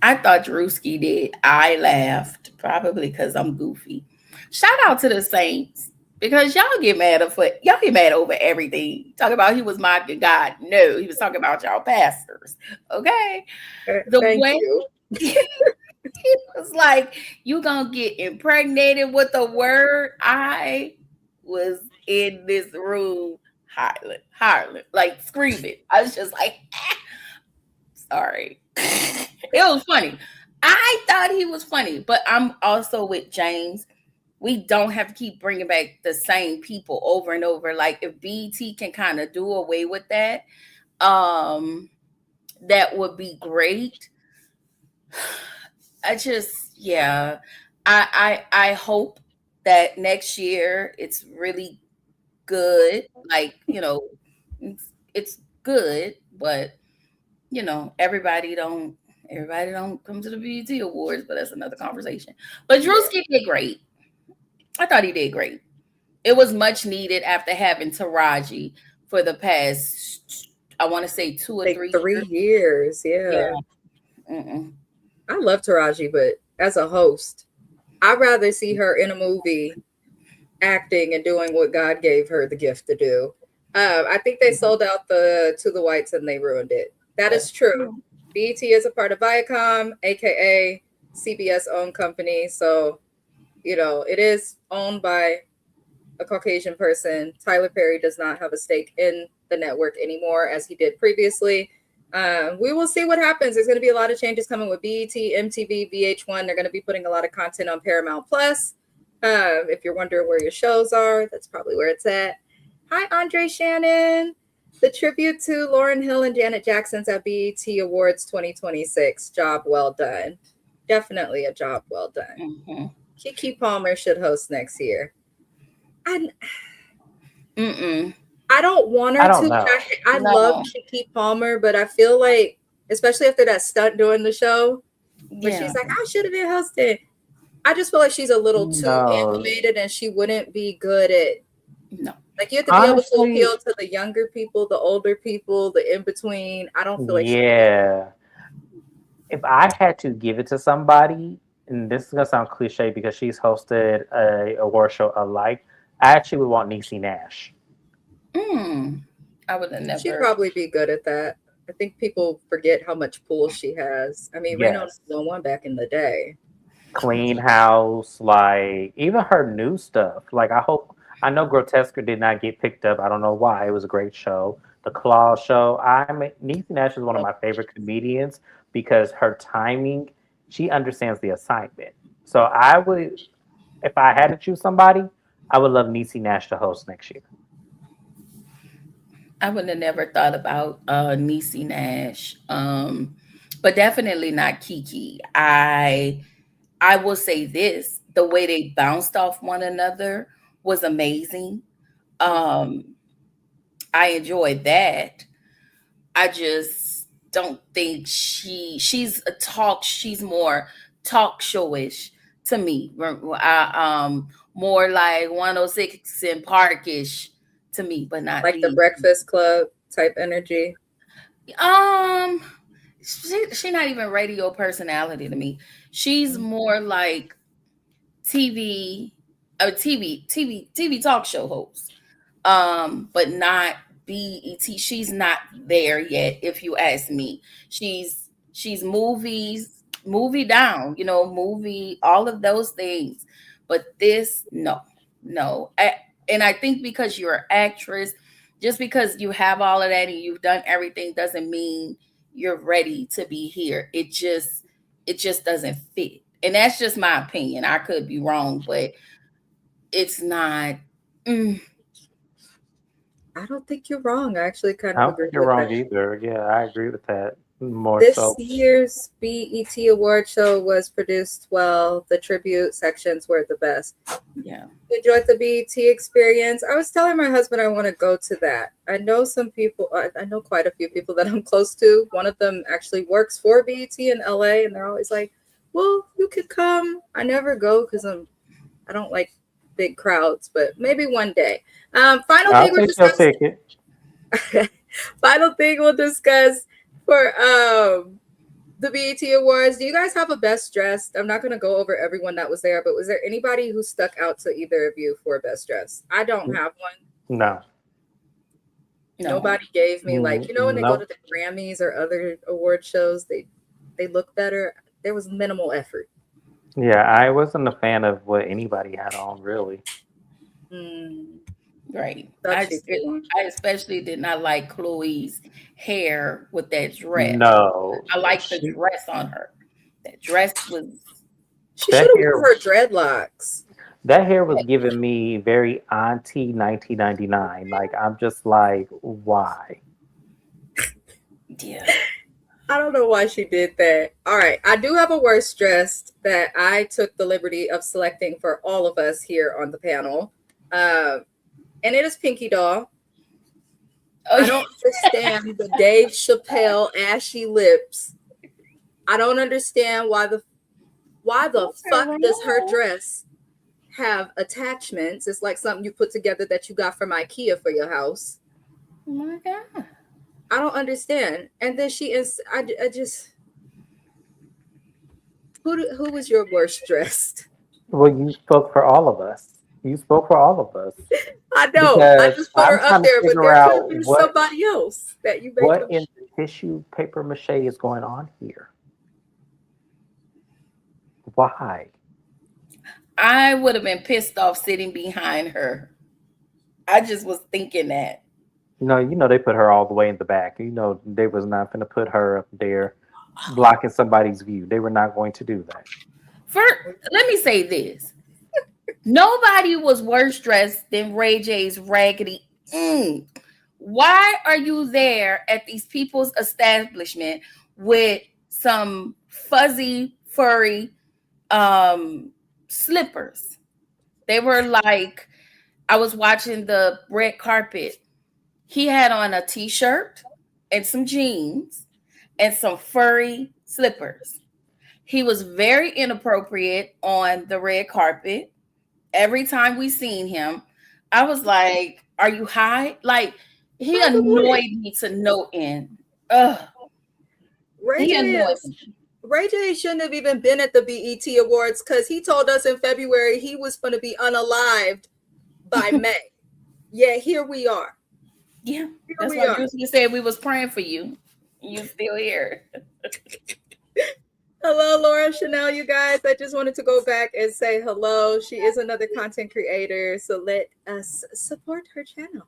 I thought Drewski did. I laughed, probably because I'm goofy. Shout out to the Saints. Because y'all get mad over everything. Talk about he was mocking God. No, he was talking about y'all pastors. Okay. The way he was like, you gonna get impregnated with a word. I was in this room hollering, like screaming. I was just like, sorry. It was funny. I thought he was funny, but I'm also with James. We don't have to keep bringing back the same people over and over. Like if BET can kind of do away with that, that would be great. I hope that next year it's really good. Like, it's good, but everybody don't come to the BET Awards, but that's another conversation. But Drewski did great. I thought he did great. It was much needed after having Taraji for the past, I want to say 2 or 3 years. Yeah. I love Taraji, but as a host, I'd rather see her in a movie acting and doing what God gave her the gift to do. I think they sold out To the Whites and they ruined it. That is true. BET is a part of Viacom, aka CBS owned company. So, it is owned by a Caucasian person. Tyler Perry does not have a stake in the network anymore as he did previously. We will see what happens. There's going to be a lot of changes coming with BET, MTV, VH1. They're going to be putting a lot of content on Paramount Plus. If you're wondering where your shows are, that's probably where it's at. Hi, Andre Shannon. The tribute to Lauryn Hill and Janet Jackson's at BET Awards 2026. Job well done. Definitely a job well done. Mm-hmm. Keke Palmer should host next year. I don't want her I don't to. know. I love Keke Palmer, but I feel like, especially after that stunt during the show, where she's like, I should have been hosting. I just feel like she's a little too animated, and she wouldn't be good at. No. Like, you have to be able to appeal to the younger people, the older people, the in between. I don't feel like. Yeah. If I had to give it to somebody, and this is gonna sound cliche because she's hosted a award show alike, I actually would want Niecy Nash. I would have never. She'd probably be good at that. I think people forget how much pull she has. I mean, Reno was the one back in the day. Clean House, like even her new stuff. Like I know Grotesque did not get picked up. I don't know why. It was a great show. The Claw show. Niecy Nash is one of my favorite comedians because her timing, she understands the assignment. So I would, if I had to choose somebody, I would love Niecy Nash to host next year. I would have never thought about Niecy Nash, but definitely not Keke. I will say this: the way they bounced off one another was amazing. I enjoyed that. I just don't think she's more talk showish to me. More like 106 and Parkish to me, but not like the Breakfast Club type energy. She not even radio personality to me. She's more like TV talk show host. But not BET. She's not there yet, if you ask me. She's movie down, movie, all of those things. But this, no. And I think because you're an actress, just because you have all of that and you've done everything doesn't mean you're ready to be here. It just doesn't fit. And that's just my opinion. I could be wrong, but it's not. I don't think you're wrong. I actually kind of I don't agree think you're wrong that. either. Yeah, I agree with that. This year's BET Award show was produced well. The tribute sections were the best. Yeah. Enjoyed the BET experience. I was telling my husband I want to go to that. I know some people, I know quite a few people that I'm close to. One of them actually works for BET in LA, and they're always like, well, you could come. I never go because I don't like big crowds, but maybe one day. Final thing we'll discuss for the BET Awards. Do you guys have a best dressed? I'm not going to go over everyone that was there, but was there anybody who stuck out to either of you for best dressed? I don't have one. No. Nobody gave me when they go to the Grammys or other award shows, they look better. There was minimal effort. Yeah, I wasn't a fan of what anybody had on, really. Right. I especially did not like Chloe's hair with that dress. No. I liked the dress on her. That dress was... She should have worn her dreadlocks. That hair was giving me very auntie 1999. Like, I'm just like, why? Yeah. I don't know why she did that. All right. I do have a worst dressed that I took the liberty of selecting for all of us here on the panel. And it is Pinky Doll. I don't understand the Dave Chappelle ashy lips. I don't understand why the fuck does her dress have attachments? It's like something you put together that you got from IKEA for your house. Oh my God. I don't understand. And then she is, I just, who was your worst dressed? Well, you spoke for all of us. You spoke for all of us. I know. I just put her up there, but there could have been somebody else that you made. What in the tissue paper mache is going on here? Why? I would have been pissed off sitting behind her. I just was thinking that. No, they put her all the way in the back. They was not going to put her up there blocking somebody's view. They were not going to do that. Let me say this. Nobody was worse dressed than Ray J's raggedy Why are you there at these people's establishment with some fuzzy, furry slippers? They were like, I was watching the red carpet. He had on a t-shirt and some jeans and some furry slippers. He was very inappropriate on the red carpet. Every time we seen him, I was like, are you high? Like, he annoyed me to no end. Ugh. Ray J shouldn't have even been at the BET Awards because he told us in February he was going to be unalived by May. Yeah, here we are. Yeah, that's why you said we was praying for you. You still here. Hello, Laura Chanel, you guys. I just wanted to go back and say hello. She is another content creator, so let us support her channel.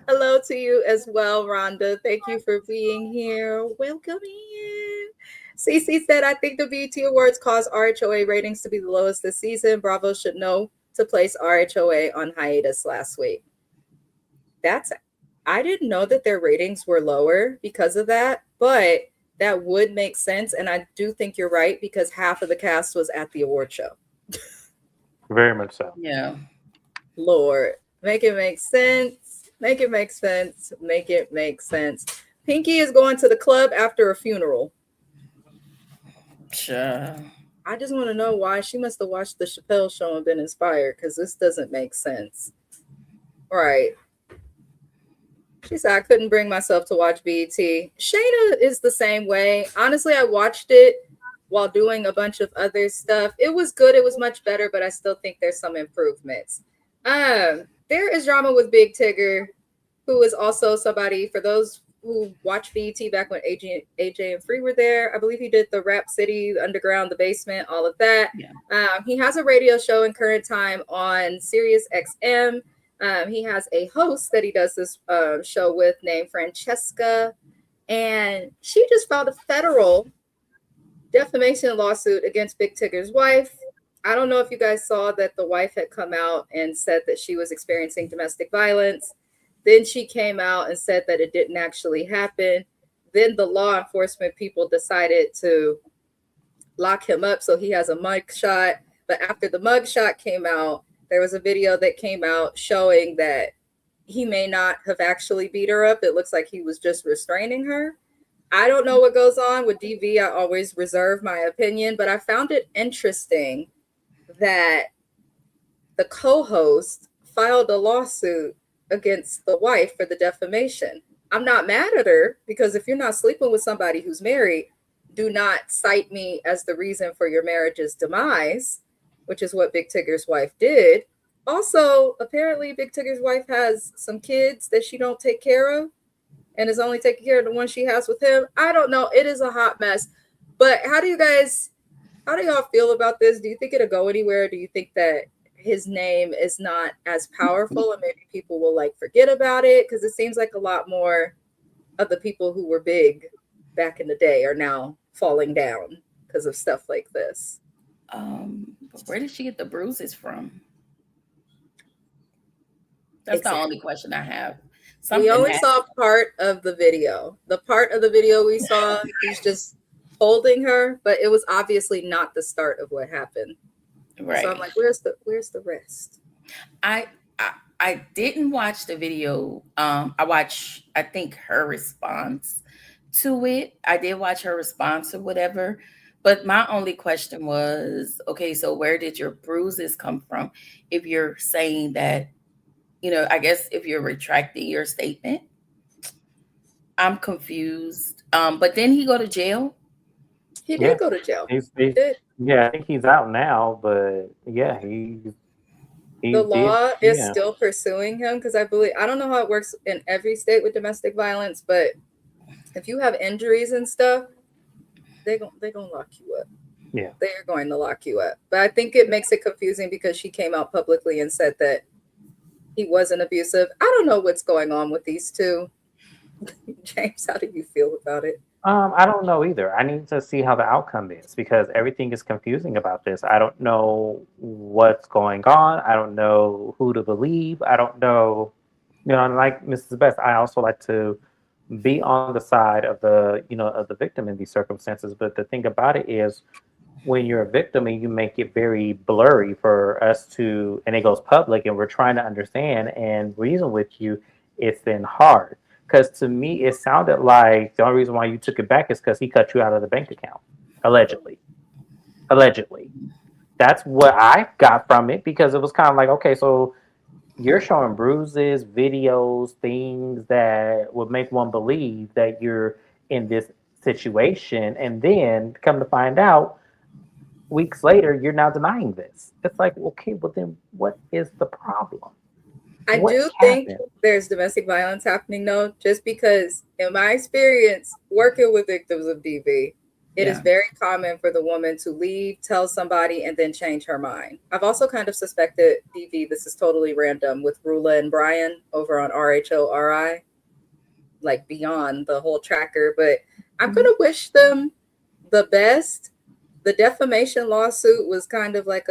Hello to you as well, Rhonda. Thank you for being here. Welcome in. Cece said, I think the BET Awards caused RHOA ratings to be the lowest this season. Bravo should know to place RHOA on hiatus last week. I didn't know that their ratings were lower because of that, but that would make sense. And I do think you're right because half of the cast was at the award show. Very much so. Yeah. Lord, make it make sense. Make it make sense. Make it make sense. Pinky is going to the club after a funeral. Sure. I just want to know why. She must have watched the Chappelle show and been inspired because this doesn't make sense. All right. She said, I couldn't bring myself to watch BET. Shayna is the same way. Honestly, I watched it while doing a bunch of other stuff. It was good. It was much better, but I still think there's some improvements. There is drama with Big Tigger, who is also somebody, for those who watched BET back when AJ and Free were there. I believe he did the Rap City, the Underground, the Basement, all of that. Yeah. He has a radio show in current time on Sirius XM. He has a host that he does this show with named Francesca, and she just filed a federal defamation lawsuit against Big Tigger's wife. I don't know if you guys saw that the wife had come out and said that she was experiencing domestic violence. Then she came out and said that it didn't actually happen. Then the law enforcement people decided to lock him up, so he has a mug shot. But after the mug shot came out, there was a video that came out showing that he may not have actually beat her up. It looks like he was just restraining her. I don't know what goes on with DV. I always reserve my opinion, but I found it interesting that the co-host filed a lawsuit against the wife for the defamation. I'm not mad at her because if you're not sleeping with somebody who's married, do not cite me as the reason for your marriage's demise, which is what Big Tigger's wife did. Also, apparently Big Tigger's wife has some kids that she don't take care of and is only taking care of the one she has with him. I don't know. It is a hot mess. But how do y'all feel about this? Do you think it'll go anywhere? Do you think that his name is not as powerful and maybe people will like forget about it? Because it seems like a lot more of the people who were big back in the day are now falling down because of stuff like this. Where did she get the bruises from? That's the only question I have. We only saw part of the video. The part of the video we saw, he's just holding her, but it was obviously not the start of what happened. Right. So I'm like, where's the rest? I didn't watch the video. I think her response to it. I did watch her response or whatever. But my only question was, okay, so where did your bruises come from? If you're saying that, I guess if you're retracting your statement, I'm confused. But didn't he go to jail? He did go to jail. Yeah, I think he's out now, but yeah, the law is still pursuing him because I don't know how it works in every state with domestic violence, but if you have injuries and stuff, they're gonna lock you up. Yeah, they are going to lock you up. But I think it makes it confusing because she came out publicly and said that he wasn't abusive. I don't know what's going on with these two. James, how do you feel about it? I don't know either. I need to see how the outcome is because everything is confusing about this. I don't know what's going on. I don't know who to believe. I don't know You know, and like Mrs. Best, I also like to be on the side of the, you know, of the victim in these circumstances. But the thing about it is, when you're a victim and you make it very blurry for us to, and it goes public, and we're trying to understand and reason with you, it's then hard. Because to me, it sounded like the only reason why you took it back is because he cut you out of the bank account, allegedly. Allegedly. That's what I got from it, because it was kind of like, okay, so you're showing bruises, videos, things that would make one believe that you're in this situation, and then come to find out weeks later you're now denying this. It's like, okay, well then what is the problem? I What do think happened? there's domestic violence happening though, just because in my experience working with victims of DV, it is Yeah. very common for the woman to leave, tell somebody, and then change her mind. I've also kind of suspected DV, this is totally random, with Rula and Brian over on RHORI, like beyond the whole tracker, but I'm going to wish them the best. The defamation lawsuit was kind of like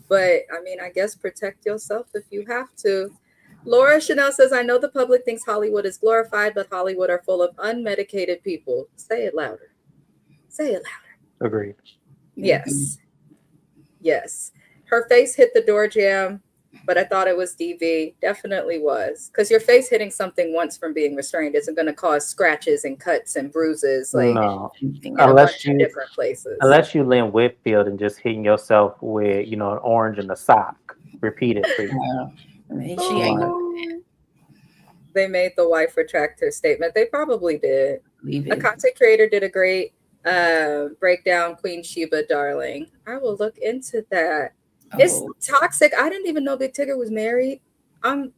but I mean, I guess protect yourself if you have to. Laura Chanel says, I know the public thinks Hollywood is glorified, but Hollywood are full of unmedicated people. Say it louder. Say it louder. Agreed. Yes. Yes. Her face hit the door jamb, but I thought it was DV. Definitely was. Because your face hitting something once from being restrained isn't going to cause scratches and cuts and bruises like No, in a bunch of different places. unless you Lynn Whitfield and just hitting yourself with, you know, an orange in the sock repeatedly. She ain't They made the wife retract her statement. They probably did. leave A it. content creator did a great breakdown, Queen Sheba, darling. I will look into that. It's Oh, toxic. I didn't even know Big Tigger was married. I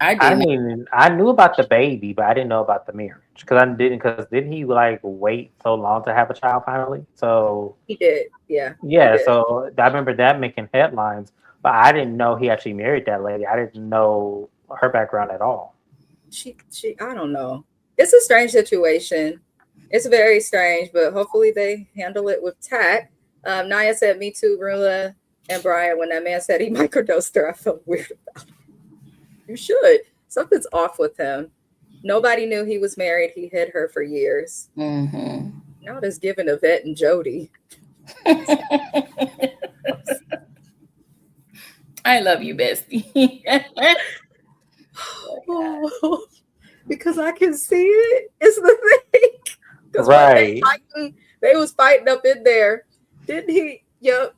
I didn't. mean, I knew about the baby, but I didn't know about the marriage, because didn't he like wait so long to have a child finally? So He did. Yeah. yeah, He did. so I remember that making headlines, but I didn't know he actually married that lady. I didn't know her background at all. She I don't know. It's a strange situation. It's very strange, but hopefully they handle it with tact. Naya said, me too, Rula and Brian. When that man said he microdosed her, I felt weird about it. You should. Something's off with him. Nobody knew he was married. He hid her for years. Mm-hmm. Now there's giving Yvette and Jody. I love you, bestie. Oh, because I can see it. It's the thing. Because Right. they was fighting up in there. Didn't he? Yep.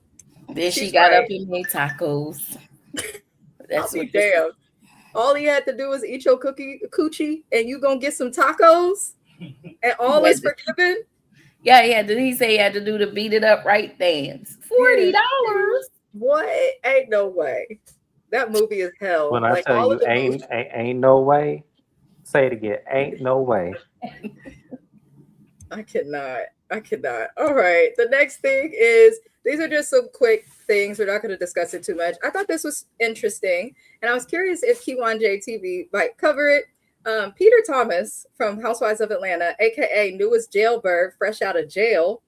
Then she She's got right. up and made tacos. That's I'll be what this damned. All he had to do was eat your coochie, and you gonna get some tacos, and all is forgiven. Yeah, he say he had to do the beat it up right dance. $40. What? Ain't no way. That movie is hell. When I Like tell all you of the ain't no way, say it again. Ain't no way. I cannot. All right. The next thing is, these are just some quick things. We're not going to discuss it too much. I thought this was interesting, and I was curious if Q1J TV might cover it. Peter Thomas from Housewives of Atlanta, aka newest jailbird, fresh out of jail,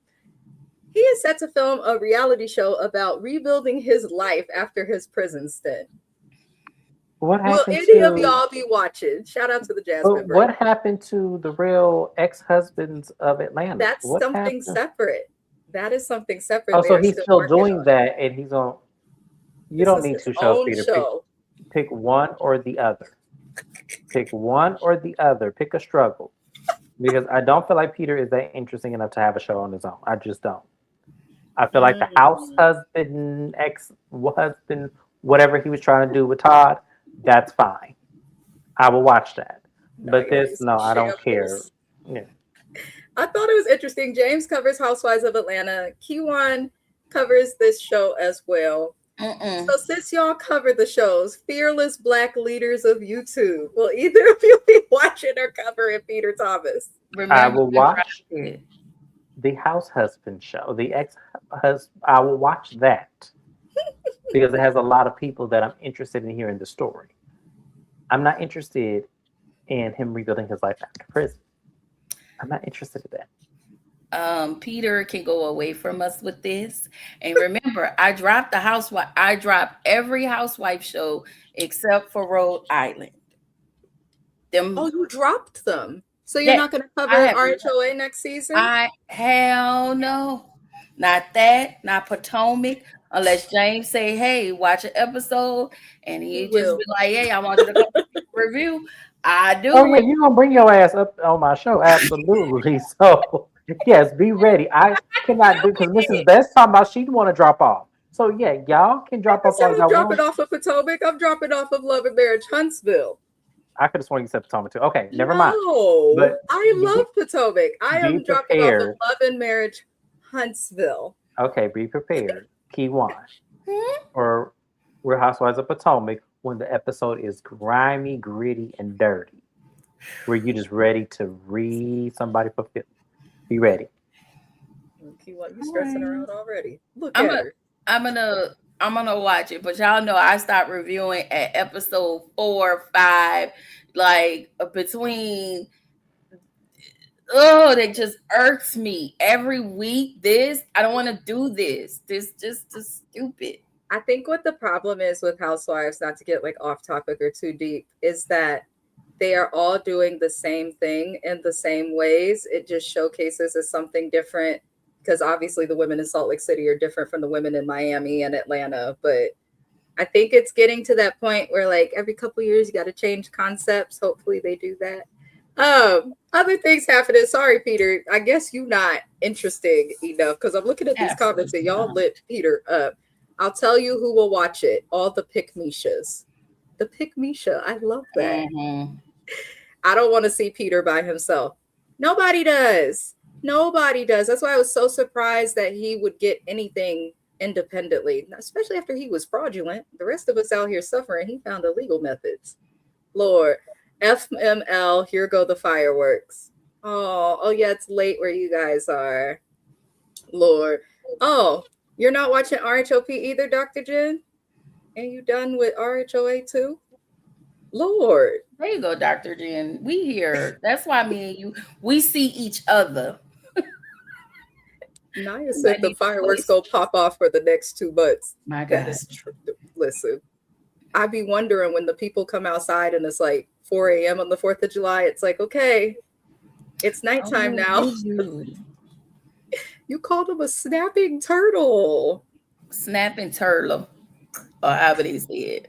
he is set to film a reality show about rebuilding his life after his prison stint. What Will happened any to of y'all be watching? Shout out to the Jasmine. what happened to the real ex-husbands of Atlanta? That's What something happened? Separate. That is something separate. Oh, so They're he's still working doing on. that, and he's on. You This don't is need his two shows, own Peter. show. Pick one or the other. Pick one or the other. Pick a struggle, because I don't feel like Peter is that interesting enough to have a show on his own. I just don't. I feel like the house husband, ex-husband, whatever he was trying to do with Todd, that's fine. I will watch that. But this, no, I don't care. Yeah. I thought it was interesting. James covers Housewives of Atlanta. Q1 covers this show as well. So since y'all cover the shows, fearless Black leaders of YouTube, will either of you be watching or covering Peter Thomas? I will watch the house husband show, the ex-husband. I will watch that because it has a lot of people that I'm interested in hearing the story. I'm not interested in him rebuilding his life after prison. I'm not interested in that. Peter can go away from us with this. And remember, I dropped every housewife show except for Rhode Island. Oh, you dropped them. So you're Yeah, not going to cover I have- RHOA next season? Hell no. Not that, not Potomac. Unless James say, hey, watch an episode, and he just will. be like, hey, I want you to come review. I do. Oh yeah, you gonna bring your ass up on my show? Absolutely. So yes, be ready. I cannot do because Mrs. Best talking about she want to drop off. So yeah, y'all can drop off all Instead y'all of dropping want. off of Potomac, I'm dropping off of Love and Marriage Huntsville. I could have sworn you said Potomac too. Okay, never mind. No, But I love Potomac. I am be dropping off of prepared. Love and Marriage Huntsville. Okay, be prepared. Key Wash or Real Housewives of Potomac when the episode is grimy, gritty, and dirty, where you just ready to read somebody for Philly. Be ready. Key Wash, you stressing her out already. Look I'm at a- her. I'm gonna watch it, but y'all know I stopped reviewing at episode 4 or 5, like between. Oh, that just irks me every week. I don't want to do this. This just stupid. I think what the problem is with Housewives, not to get like off topic or too deep, is that they are all doing the same thing in the same ways. It just showcases as something different because obviously the women in Salt Lake City are different from the women in Miami and Atlanta. But I think it's getting to that point where like every couple of years you got to change concepts. Hopefully they do that. Other things happening. Sorry, Peter. I guess you not interesting enough because I'm looking at these comments and y'all lit Peter up. I'll tell you who will watch it. All the pick-mishas. The pick-misha. I love that. Mm-hmm. I don't want to see Peter by himself. Nobody does. Nobody does. That's why I was so surprised that he would get anything independently, especially after he was fraudulent. The rest of us out here suffering. He found illegal methods. Lord. FML, here go the fireworks. Oh yeah, it's late where you guys are. Lord. Oh, you're not watching RHOP either, Dr. Jen? And you done with RHOA too? Lord. There you go, Dr. Jen. We here. That's why me and you, we see each other. Naya said the fireworks go pop off for the next 2 months. My God. That is true. Listen, I be wondering when the people come outside and it's like 4 a.m. on the 4th of July. It's like, okay, it's nighttime now. You called him a snapping turtle. Snapping turtle. Or however they said.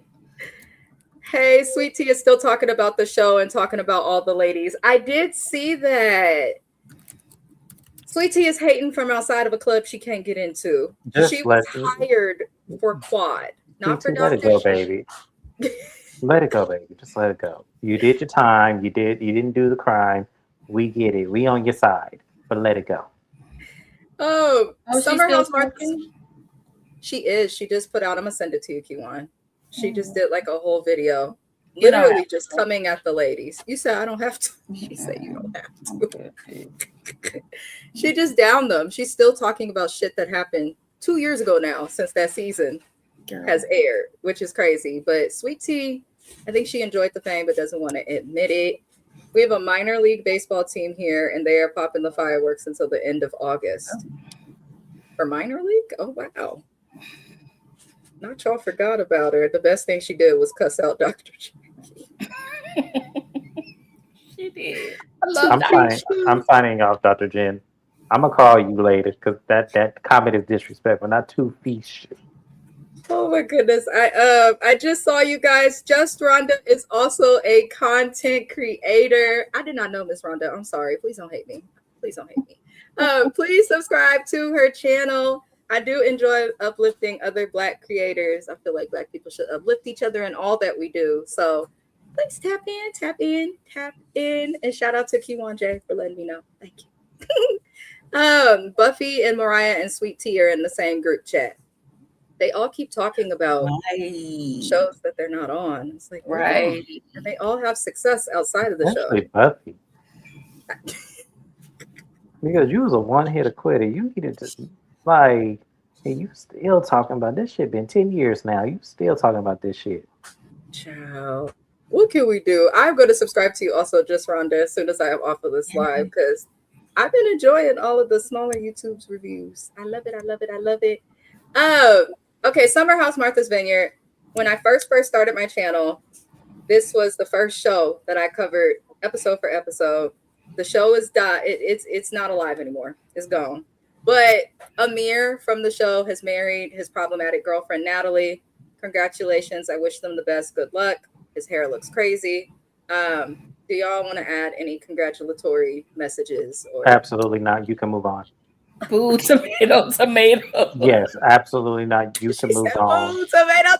Hey, Sweet Tea is still talking about the show and talking about all the ladies. I did see that. Sweet Tea is hating from outside of a club she can't get into. She was hired for Quad, not for Let it go, baby. Let it go, baby. Just let it go. You did your time. You didn't do the crime. We get it. We on your side. But let it go. Summer House Marketing. She is. She just put out. I'm gonna send it to you, Kiwan. She just did like a whole video, literally just coming at the ladies. You said I don't have to. She said you don't have to. She just downed them. She's still talking about shit that happened 2 years ago now, since that season has aired, which is crazy. But Sweet Tea, I think she enjoyed the fame but doesn't want to admit it. We have a minor league baseball team here, and they are popping the fireworks until the end of August. For minor league? Oh, wow. Not y'all forgot about her. The best thing she did was cuss out Dr. Jackie. She did. I'm signing off, Dr. Jen. I'm going to call you later because that comment is disrespectful, not 2 feet. Oh my goodness. I just saw you guys. Just Rhonda is also a content creator. I did not know Miss Rhonda. I'm sorry. Please don't hate me. Please don't hate me. Please subscribe to her channel. I do enjoy uplifting other Black creators. I feel like Black people should uplift each other in all that we do. So please tap in. And shout out to Kiwan J for letting me know. Thank you. Buffy and Mariah and Sweet Tea are in the same group chat. They all keep talking about shows that they're not on. It's like, right. And they all have success outside of the Especially show. Buffy. Because you was a one-hitter quitter. You needed to, like, hey, you still talking about this shit. Been 10 years now. You still talking about this shit. Child. What can we do? I'm going to subscribe to you also, Just Rhonda, as soon as I am off of this live, because I've been enjoying all of the smaller YouTube's reviews. I love it. I love it. I love it. Okay, Summer House Martha's Vineyard. When I first started my channel, this was the first show that I covered episode for episode. The show is died. It's not alive anymore. It's gone. But Amir from the show has married his problematic girlfriend Natalie. Congratulations. I wish them the best. Good luck. His hair looks crazy. Do y'all want to add any congratulatory messages? Or Absolutely not. You can move on. Boo, tomato. Yes, absolutely not. You can move on. Boo, tomato.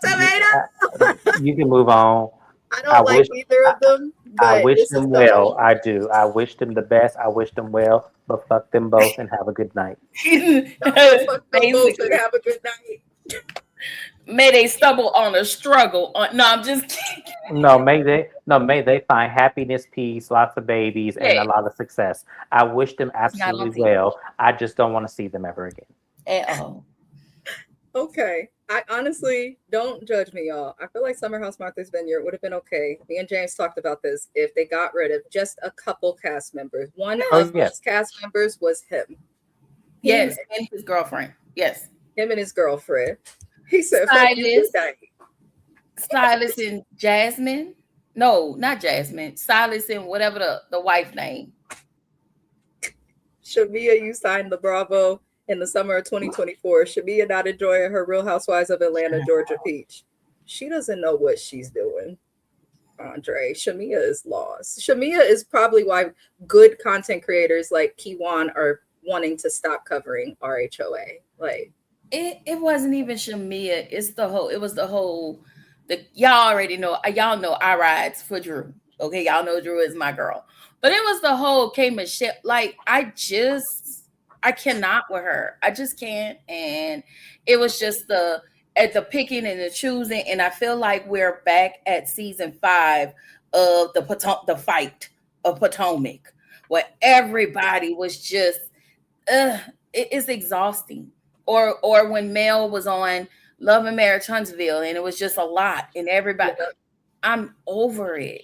You can move on. I don't like either of them. I wish them well. I do. I wish them the best. I wish them well. But fuck them both and have a good night. Fuck them both and have a good night. May they stumble on a struggle. No, I'm just kidding. May they find happiness, peace, lots of babies, and a lot of success. I wish them absolutely well. I just don't want to see them ever again. At all. Okay. I honestly, don't judge me, y'all. I feel like Summer House Martha's Vineyard would have been okay. Me and James talked about this if they got rid of just a couple cast members. One of those cast members was him. Yes, and his girlfriend. Yes. Him and his girlfriend. He said, Silas and Jasmine. No, not Jasmine. Silas and whatever the wife name. Shamia, you signed the Bravo in the summer of 2024. Shamia not enjoying her Real Housewives of Atlanta, Georgia Peach. She doesn't know what she's doing, Andre. Shamia is lost. Shamia is probably why good content creators like Kiwan are wanting to stop covering RHOA. Like, it wasn't even Shamia. Y'all already know. Y'all know I rides for Drew. Okay, y'all know Drew is my girl. But it was the whole K Michelle. Like, I cannot with her. I just can't. And it was just the picking and the choosing. And I feel like we're back at season 5 of the fight of Potomac, where everybody was just, it's exhausting. Or when Mel was on Love and Marriage Huntsville, and it was just a lot, and everybody, I'm over it.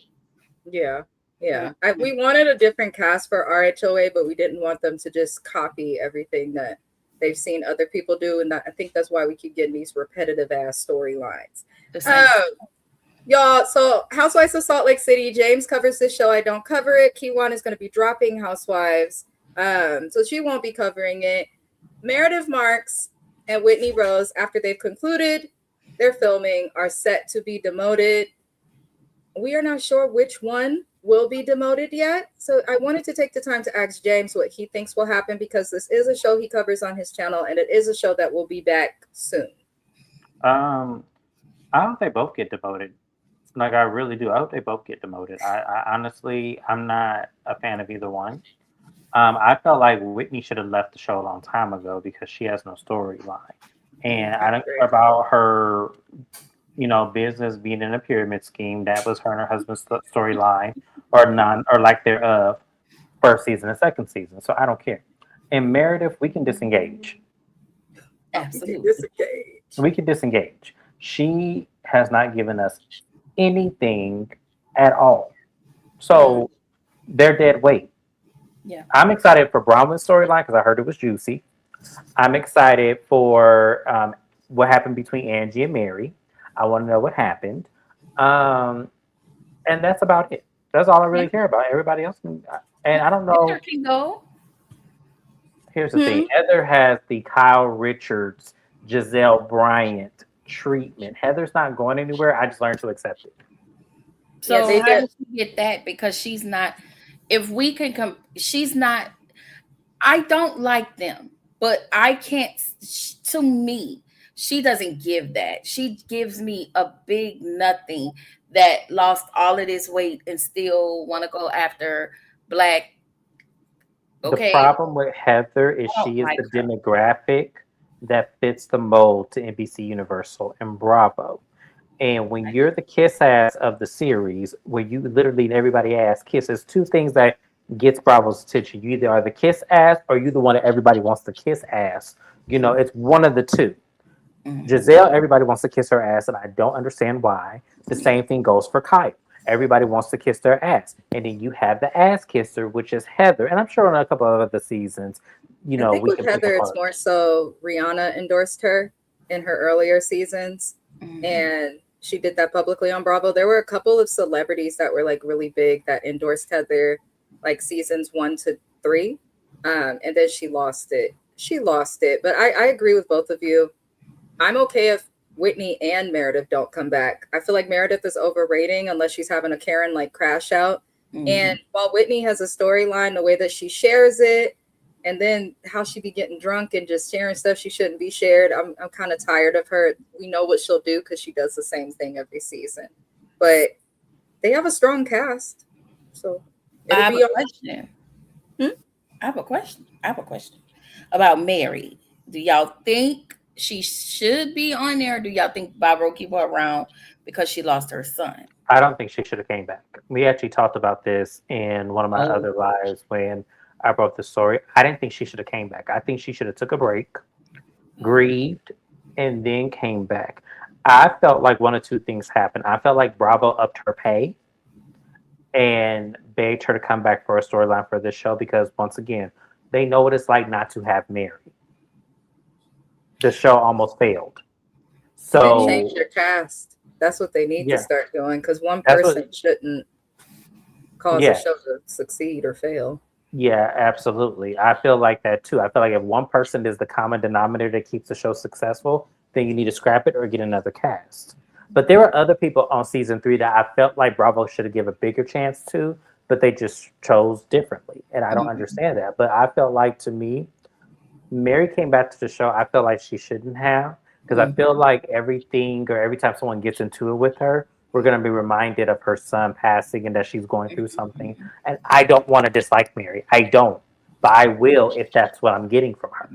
Yeah. We wanted a different cast for RHOA, but we didn't want them to just copy everything that they've seen other people do, and I think that's why we keep getting these repetitive ass storylines. Y'all, so Housewives of Salt Lake City. James covers this show. I don't cover it. Kiwan is going to be dropping Housewives, so she won't be covering it. Meredith Marks and Whitney Rose, after they've concluded their filming, are set to be demoted. We are not sure which one will be demoted yet. So I wanted to take the time to ask James what he thinks will happen, because this is a show he covers on his channel, and it is a show that will be back soon. I hope they both get demoted. Like, I really do. I hope they both get demoted. I honestly, I'm not a fan of either one. I felt like Whitney should have left the show a long time ago because she has no storyline. And I don't care about her, business being in a pyramid scheme. That was her and her husband's storyline, or lack thereof, first season and second season. So I don't care. And Meredith, we can disengage. Absolutely. We can disengage. She has not given us anything at all. So they're dead weight. Yeah. I'm excited for Bronwyn's storyline because I heard it was juicy. I'm excited for what happened between Angie and Mary. I want to know what happened. And that's about it. That's all I really care about. Everybody else and I don't know. Heather can go. Here's the thing. Heather has the Kyle Richards, Giselle Bryant treatment. Heather's not going anywhere. I just learned to accept it. So how does she get that? Because she's not. If we can come, she's not. I don't like them, but I can't. To me, she doesn't give that. She gives me a big nothing that lost all of this weight and still want to go after Black. Okay. The problem with Heather is she is the demographic that fits the mold to NBC Universal and Bravo. And when you're the kiss ass of the series, where you literally everybody asks kiss, there's two things that gets Bravo's attention. You either are the kiss ass or you're the one that everybody wants to kiss ass. It's one of the two. Giselle, everybody wants to kiss her ass, and I don't understand why. The same thing goes for Kyle. Everybody wants to kiss their ass. And then you have the ass kisser, which is Heather. And I'm sure on a couple of other seasons, I think we with can pick Heather, it's apart. more so Rihanna endorsed her in her earlier seasons, and she did that publicly on Bravo. There were a couple of celebrities that were like really big that endorsed Heather, like seasons 1 to 3, and then she lost it. But I agree with both of you. I'm okay if Whitney and Meredith don't come back. I feel like Meredith is overrating unless she's having a Karen like crash out. And while Whitney has a storyline, the way that she shares it, and then how she be getting drunk and just sharing stuff she shouldn't be shared, I'm kind of tired of her. We know what she'll do because she does the same thing every season. But they have a strong cast, so I have a question. I have a question about Mary. Do y'all think she should be on there? Or do y'all think Bob will keep her around because she lost her son? I don't think she should have came back. We actually talked about this in one of my other lives when I brought the story. I didn't think she should have came back. I think she should have took a break, grieved, and then came back. I felt like one of two things happened. I felt like Bravo upped her pay and begged her to come back for a storyline for this show because, once again, they know what it's like not to have Mary. The show almost failed. So they changed their cast. That's what they need to start doing, because one person shouldn't cause a show to succeed or fail. Yeah, absolutely. I feel like that too. I feel like if one person is the common denominator that keeps the show successful, then you need to scrap it or get another cast. But there were other people on season 3 that I felt like Bravo should have given a bigger chance to, but they just chose differently. And I don't understand that. But I felt like, to me, Mary came back to the show. I felt like she shouldn't have, because I feel like every time someone gets into it with her, we're going to be reminded of her son passing and that she's going through something. And I don't want to dislike Mary. I don't. But I will if that's what I'm getting from her.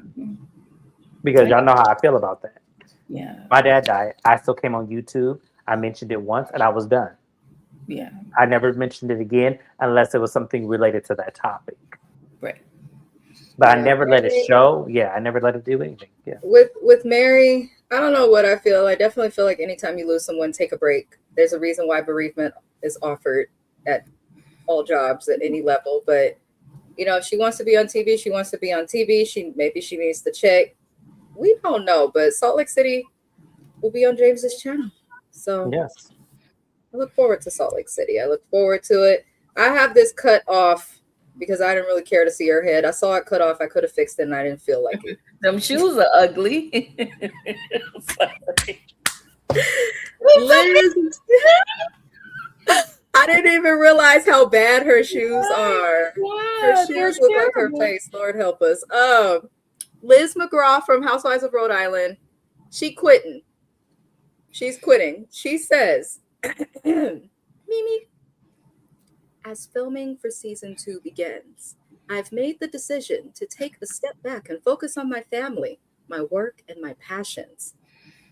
Because y'all know how I feel about that. Yeah. My dad died. I still came on YouTube. I mentioned it once and I was done. Yeah. I never mentioned it again unless it was something related to that topic. Right. But I never let it show. Yeah, I never let it do anything. Yeah. With Mary, I don't know what I feel. I definitely feel like anytime you lose someone, take a break. There's a reason why bereavement is offered at all jobs at any level. But if she wants to be on TV, she wants to be on TV. Maybe she needs to check. We don't know, but Salt Lake City will be on James's channel. So yes, I look forward to Salt Lake City. I look forward to it. I have this cut off because I didn't really care to see her head. I saw it cut off. I could have fixed it, and I didn't feel like it. Them shoes are ugly. Liz, I didn't even realize how bad her shoes are. Her shoes look like her face. Lord help us. Liz McGraw from Housewives of Rhode Island. She's quitting. She says, Mimi, as filming for season 2 begins, I've made the decision to take a step back and focus on my family, my work, and my passions.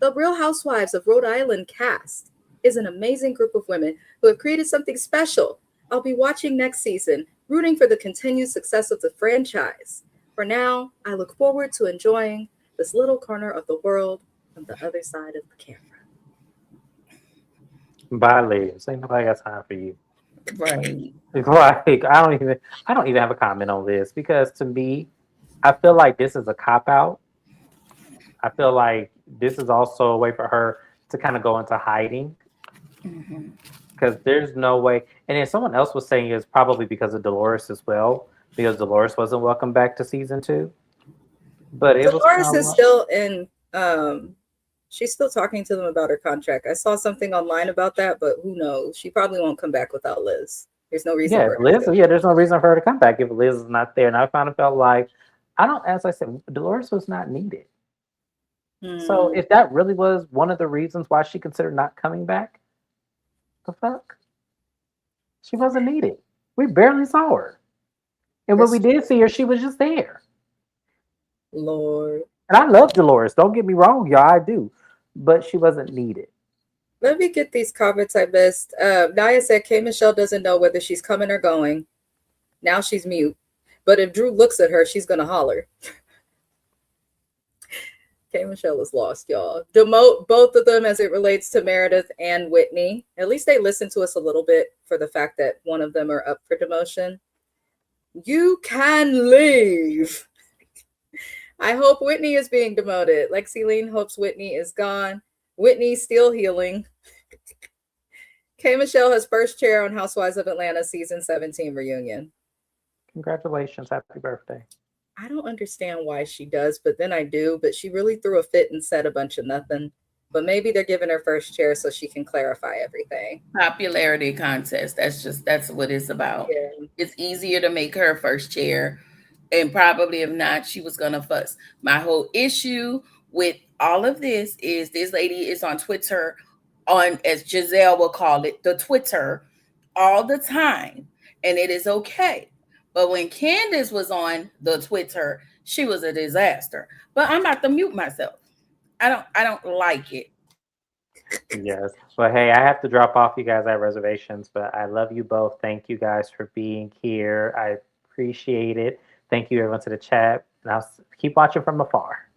The Real Housewives of Rhode Island cast is an amazing group of women who have created something special. I'll be watching next season, rooting for the continued success of the franchise. For now, I look forward to enjoying this little corner of the world on the other side of the camera. Bye, Liz. Ain't nobody got time for you. Right. Like, I don't even have a comment on this, because to me, I feel like this is a cop-out. I feel like this is also a way for her to kind of go into hiding, because there's no way. And then someone else was saying it's probably because of Dolores as well, because Dolores wasn't welcome back to season 2. But Dolores is still in. She's still talking to them about her contract. I saw something online about that, but who knows? She probably won't come back without Liz. There's no reason. Yeah, Liz. Yeah, there's no reason for her to come back if Liz is not there. And I kind of felt like, as I said, Dolores was not needed. So if that really was one of the reasons why she considered not coming back, the fuck? She wasn't needed. We barely saw her. And when we did see her, she was just there. Lord. And I love Dolores. Don't get me wrong, y'all. I do. But she wasn't needed. Let me get these comments I missed. Naya said K. Michelle doesn't know whether she's coming or going. Now she's mute. But if Drew looks at her, she's going to holler. K. Michelle is lost, y'all. Demote both of them as it relates to Meredith and Whitney. At least they listen to us a little bit for the fact that one of them are up for demotion. You can leave. I hope Whitney is being demoted. Lexi Lean hopes Whitney is gone. Whitney's still healing. K. Michelle has first chair on Housewives of Atlanta season 17 reunion. Congratulations. Happy birthday. I don't understand why she does, but then I do. But she really threw a fit and said a bunch of nothing. But maybe they're giving her first chair so she can clarify everything. Popularity contest. That's what it's about. Yeah. It's easier to make her first chair. And probably if not, she was going to fuss. My whole issue with all of this is this lady is on Twitter, on, as Giselle will call it, the Twitter, all the time. And it is okay. But when Candace was on the Twitter, she was a disaster. But I'm about to mute myself. I don't like it. Yes. Well, hey, I have to drop off. You guys have reservations, but I love you both. Thank you guys for being here. I appreciate it. Thank you, everyone, to the chat. And I'll keep watching from afar.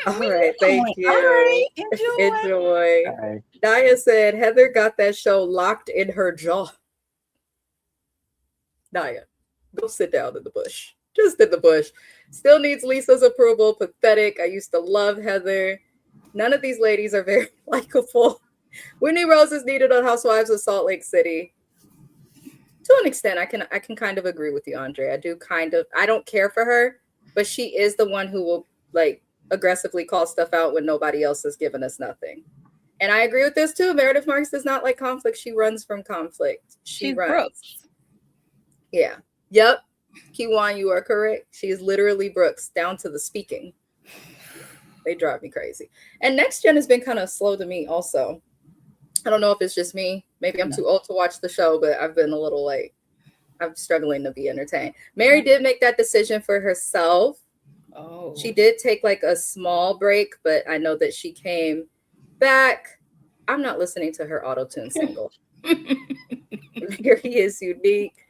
All right. Thank you. All right. Enjoy. Enjoy. Daya said Heather got that show locked in her jaw. Daya, go sit down in the bush. Just in the bush. Still needs Lisa's approval. Pathetic. I used to love Heather. None of these ladies are very likable. Whitney Rose is needed on Housewives of Salt Lake City. To an extent, I can kind of agree with you, Andre. I don't care for her, but she is the one who will like aggressively call stuff out when nobody else has given us nothing. And I agree with this too. Meredith Marks does not like conflict. She runs from conflict. She runs. Brooks. Yeah. Yep. Kiwan, you are correct. She is literally Brooks, down to the speaking. They drive me crazy. And Next Gen has been kind of slow to me also. I don't know if it's just me. Maybe I'm too old to watch the show, but I've been a little like, I'm struggling to be entertained. Mary did make that decision for herself. Oh. She did take like a small break, but I know that she came back. I'm not listening to her auto-tune single. Mary is unique.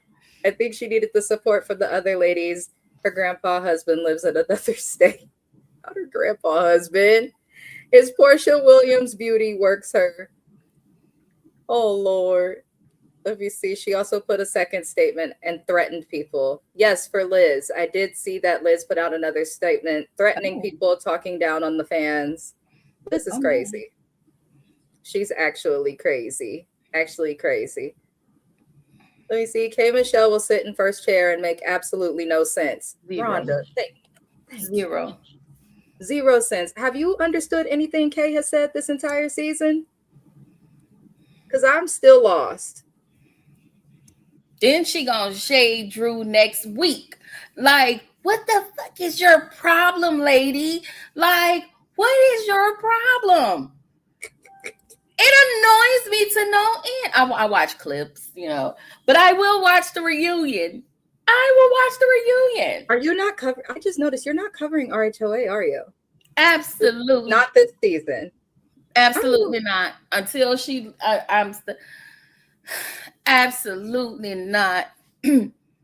I think she needed the support from the other ladies. Her grandpa husband lives in another state. Not her grandpa husband. His Portia Williams beauty works her. Oh, Lord. Let me see. She also put a second statement and threatened people. Yes, for Liz. I did see that Liz put out another statement threatening people, talking down on the fans. This is crazy. She's actually crazy. Actually crazy. Let me see. K. Michelle will sit in first chair and make absolutely no sense. Zero. Rhonda, Zero. 0 cents. Have you understood anything Kay has said this entire season? Because I'm still lost. Then she gonna shade Drew next week. Like, what the fuck is your problem, lady? Like, what is your problem? It annoys me to no end. I watch clips, but I will watch the reunion. Are you not covering? I just noticed you're not covering RHOA, are you? Absolutely. Not this season. Absolutely not. Until absolutely not.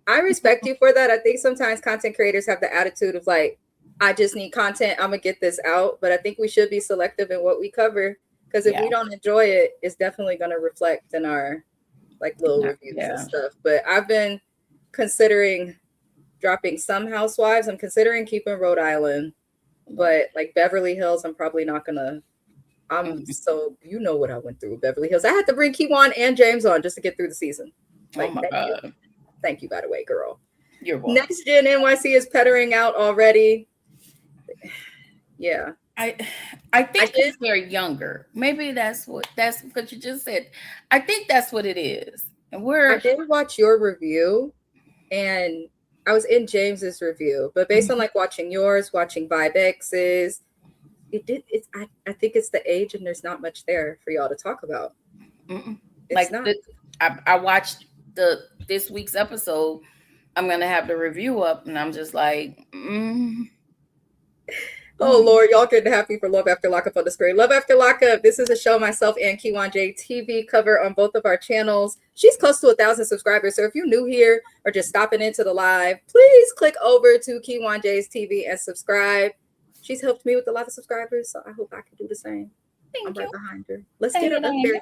I respect you for that. I think sometimes content creators have the attitude of like, I just need content. I'm going to get this out. But I think we should be selective in what we cover. Because if we don't enjoy it, it's definitely going to reflect in our like little reviews and stuff. But I've been considering dropping some Housewives. I'm considering keeping Rhode Island. But like Beverly Hills, I'm probably not going to. So you know what I went through with Beverly Hills. I had to bring Kiwan and James on just to get through the season. Like, oh my God. Thank you, by the way, girl. You're welcome. Next Gen NYC is pettering out already. Yeah. I think they're younger. Maybe that's what you just said. I think that's what it is. And I did watch your review and I was in James's review, but based on like watching yours, watching Vibe X's, I think it's the age and there's not much there for y'all to talk about. Like I watched this week's episode. I'm gonna have the review up and I'm just like, Oh Lord, y'all getting happy for Love After Lockup on the screen. Love After Lockup. This is a show myself and Kiwan J TV cover on both of our channels. She's close to 1,000 subscribers. So if you're new here or just stopping into the live, please click over to Kiwan J's TV and subscribe. She's helped me with a lot of subscribers, so I hope I can do the same. I'm Thank right you. behind her. Let's Thank get her you, up thank there,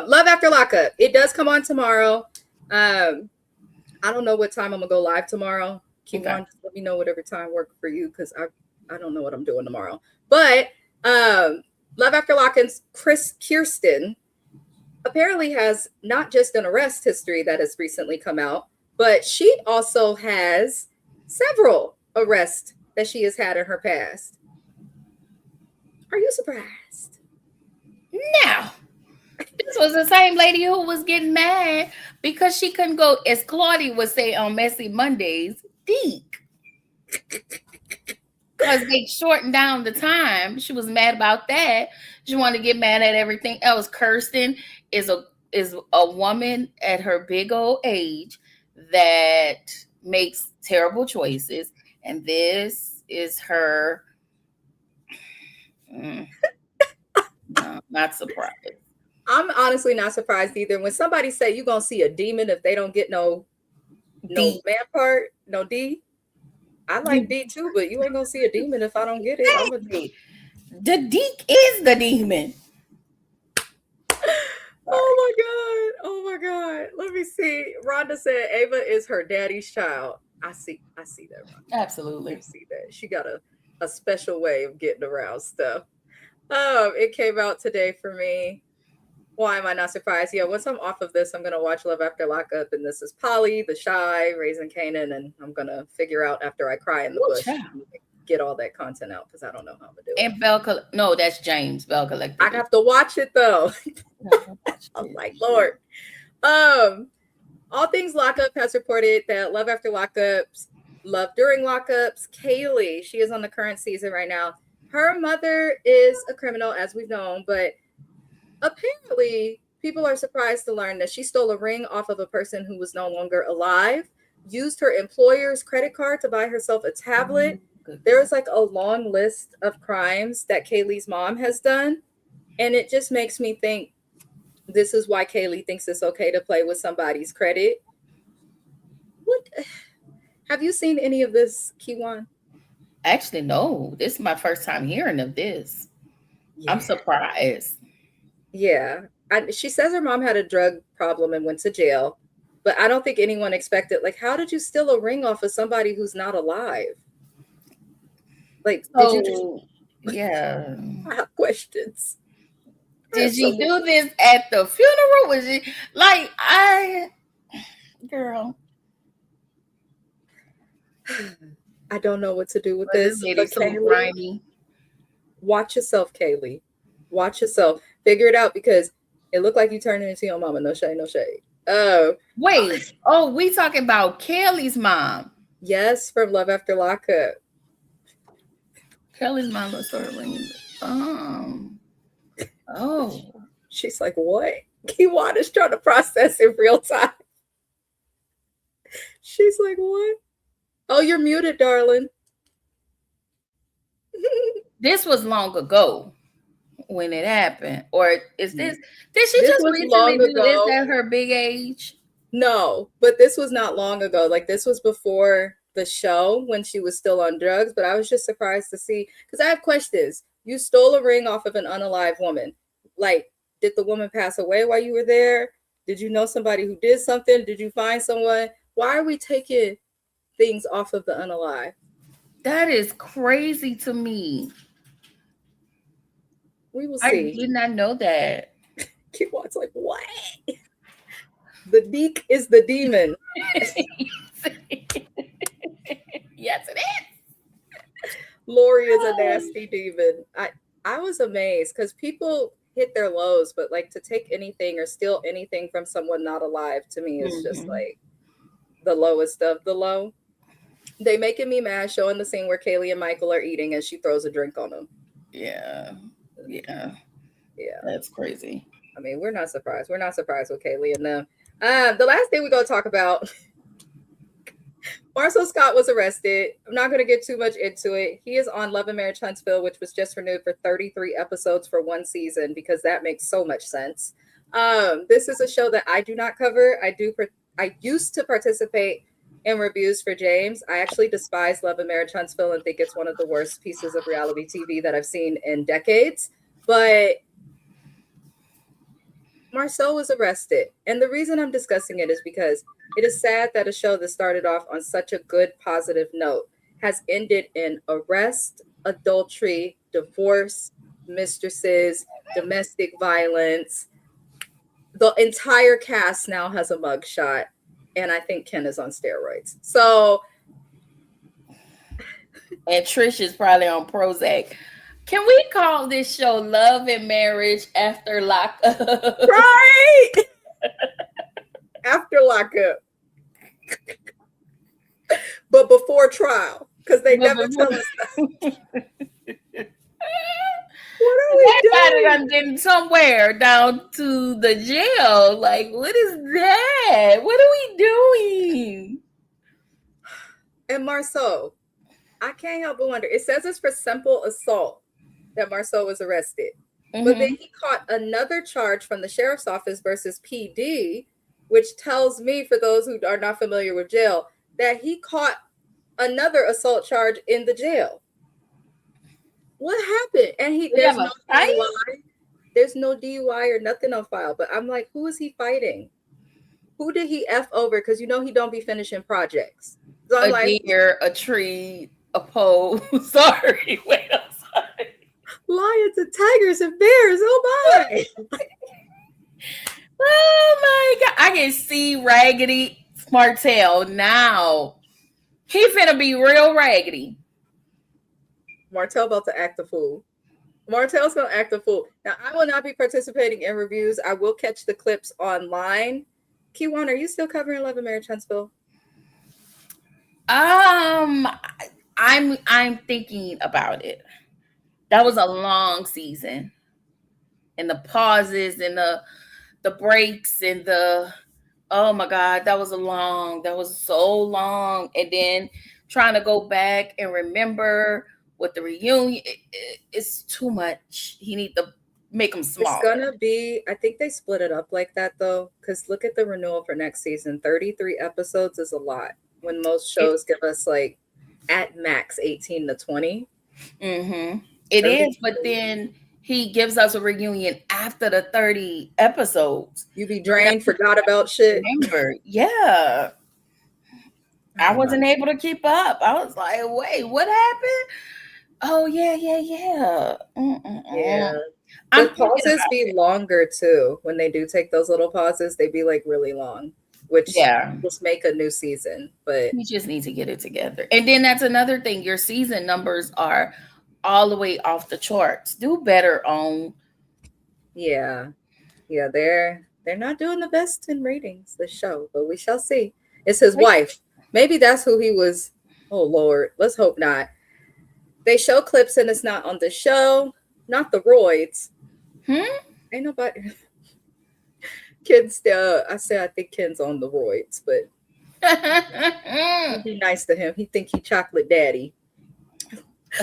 y'all. Love After Lockup. It does come on tomorrow. I don't know what time I'm gonna go live tomorrow. Kiwan, just let me know whatever time works for you, because I don't know what I'm doing tomorrow. But Love After Lockup's Kirsten apparently has not just an arrest history that has recently come out, but she also has several arrests that she has had in her past. Are you surprised? Now, this was the same lady who was getting mad because she couldn't go, as Claudia would say on Messy Mondays, deep. Because they shortened down the time. She was mad about that. She wanted to get mad at everything else. Kirsten is a woman at her big old age that makes terrible choices. And this is her. No, not surprised. I'm honestly not surprised either. When somebody say you're gonna see a demon if they don't get no man part, no D. I like D too, but you ain't gonna see a demon if I don't get it. I'm gonna... The Deke is the demon. Oh my god. Let me see. Rhonda said Ava is her daddy's child. I see that, Rhonda. Absolutely. I see that. She got a special way of getting around stuff. It came out today for me. Why am I not surprised? Yeah, once I'm off of this, I'm going to watch Love After Lockup. And this is Polly, The Shy, Raising Kanan. And I'm going to figure out after I cry in the bush, get all that content out, because I don't know how I'm going to do it. And no, that's James, Bell Collective. I have to watch it, though. I'm like, Lord. All Things Lockup has reported that Love After Lockups, Love During Lockups, Kaylee, she is on the current season right now. Her mother is a criminal, as we've known, but apparently, people are surprised to learn that she stole a ring off of a person who was no longer alive, used her employer's credit card to buy herself a tablet. There's like a long list of crimes that Kaylee's mom has done. And it just makes me think this is why Kaylee thinks it's okay to play with somebody's credit. What? Have you seen any of this, Kiwan? Actually, no. This is my first time hearing of this. Yeah. I'm surprised. Yeah. She says her mom had a drug problem and went to jail, but I don't think anyone expected, like, how did you steal a ring off of somebody who's not alive? Like, did you just... Yeah. I have questions. Did she do this at the funeral? Was it like, girl? I don't know what to do with this. But Kaylee, watch yourself, Kaylee. Watch yourself. Figure it out, because it looked like you turned it into your mama. No shade, no shade. Wait. We talking about Kelly's mom? Yes, from Love After Lockup. Kelly's mom was sort of ringing. She's like, what? Kiwan is trying to process in real time. She's like, what? Oh, you're muted, darling. This was long ago when it happened, or is this? Did she just recently do this at her big age? No, but this was not long ago. Like, this was before the show when she was still on drugs. But I was just surprised to see, because I have questions. You stole a ring off of an unalive woman. Like, did the woman pass away while you were there? Did you know somebody who did something? Did you find someone? Why are we taking things off of the unalive? That is crazy to me. We will see. I did not know that. Kiwan's like, what? The Deke is the demon. Yes, it is. Lori is a nasty demon. I was amazed, because people hit their lows, but like, to take anything or steal anything from someone not alive, to me is just like the lowest of the low. They making me mad showing the scene where Kaylee and Michael are eating and she throws a drink on them. Yeah. That's crazy. I mean, we're not surprised. We're not surprised with Kaylee and them. The last thing we're going to talk about, Marcel Scott was arrested. I'm not going to get too much into it. He is on Love and Marriage Huntsville, which was just renewed for 33 episodes for one season, because that makes so much sense. This is a show that I do not cover. I used to participate in reviews for James. I actually despise Love and Marriage Huntsville and think it's one of the worst pieces of reality TV that I've seen in decades. But Marcel was arrested. And the reason I'm discussing it is because it is sad that a show that started off on such a good, positive note has ended in arrest, adultery, divorce, mistresses, domestic violence. The entire cast now has a mugshot. And I think Ken is on steroids. So. And Trish is probably on Prozac. Can we call this show Love and Marriage After Lockup? Right? After Lockup. But before trial. Because they never tell us that. What are we doing? I'm getting somewhere down to the jail. Like, what is that? What are we doing? And Marceau, I can't help but wonder. It says it's for simple assault that Marceau was arrested. Mm-hmm. But then he caught another charge from the sheriff's office versus PD, which tells me, for those who are not familiar with jail, that he caught another assault charge in the jail. What happened? And there's no DUI. There's no DUI or nothing on file. But I'm like, who is he fighting? Who did he F over? Because he don't be finishing projects. So I'm like, deer, a tree, a pole. Sorry. Wait, I'm sorry. Lions and tigers and bears. Oh my. Oh my God. I can see Raggedy Martell now. He finna be real raggedy. Martell about to act a fool. Martell's gonna act a fool. Now, I will not be participating in reviews. I will catch the clips online. Kiwan, are you still covering Love and Marriage Huntsville? I'm thinking about it. That was a long season, and the pauses and the breaks and oh my God, that was so long. And then trying to go back and remember with the reunion, it's too much. He need to make them small. It's gonna be, I think they split it up like that though, because look at the renewal for next season. 33 episodes is a lot when most shows give us like at max 18 to 20. Mm-hmm. It is, but then he gives us a reunion after the 30 episodes. You be drained, forgot about shit. Remember, yeah. I wasn't able to keep up. I was like, wait, what happened? Oh, yeah. Yeah. The pauses be longer too. When they do take those little pauses, they be like really long, which just make a new season. But you just need to get it together. And then that's another thing. Your season numbers are all the way off the charts. Do better on. Yeah, they're not doing the best in ratings, the show, but we shall see. It's his wife. Maybe that's who he was. Oh Lord, let's hope not. They show clips and it's not on the show, not the roids. Ain't nobody. Ken's I think Ken's on the roids, but be nice to him. He think he chocolate daddy.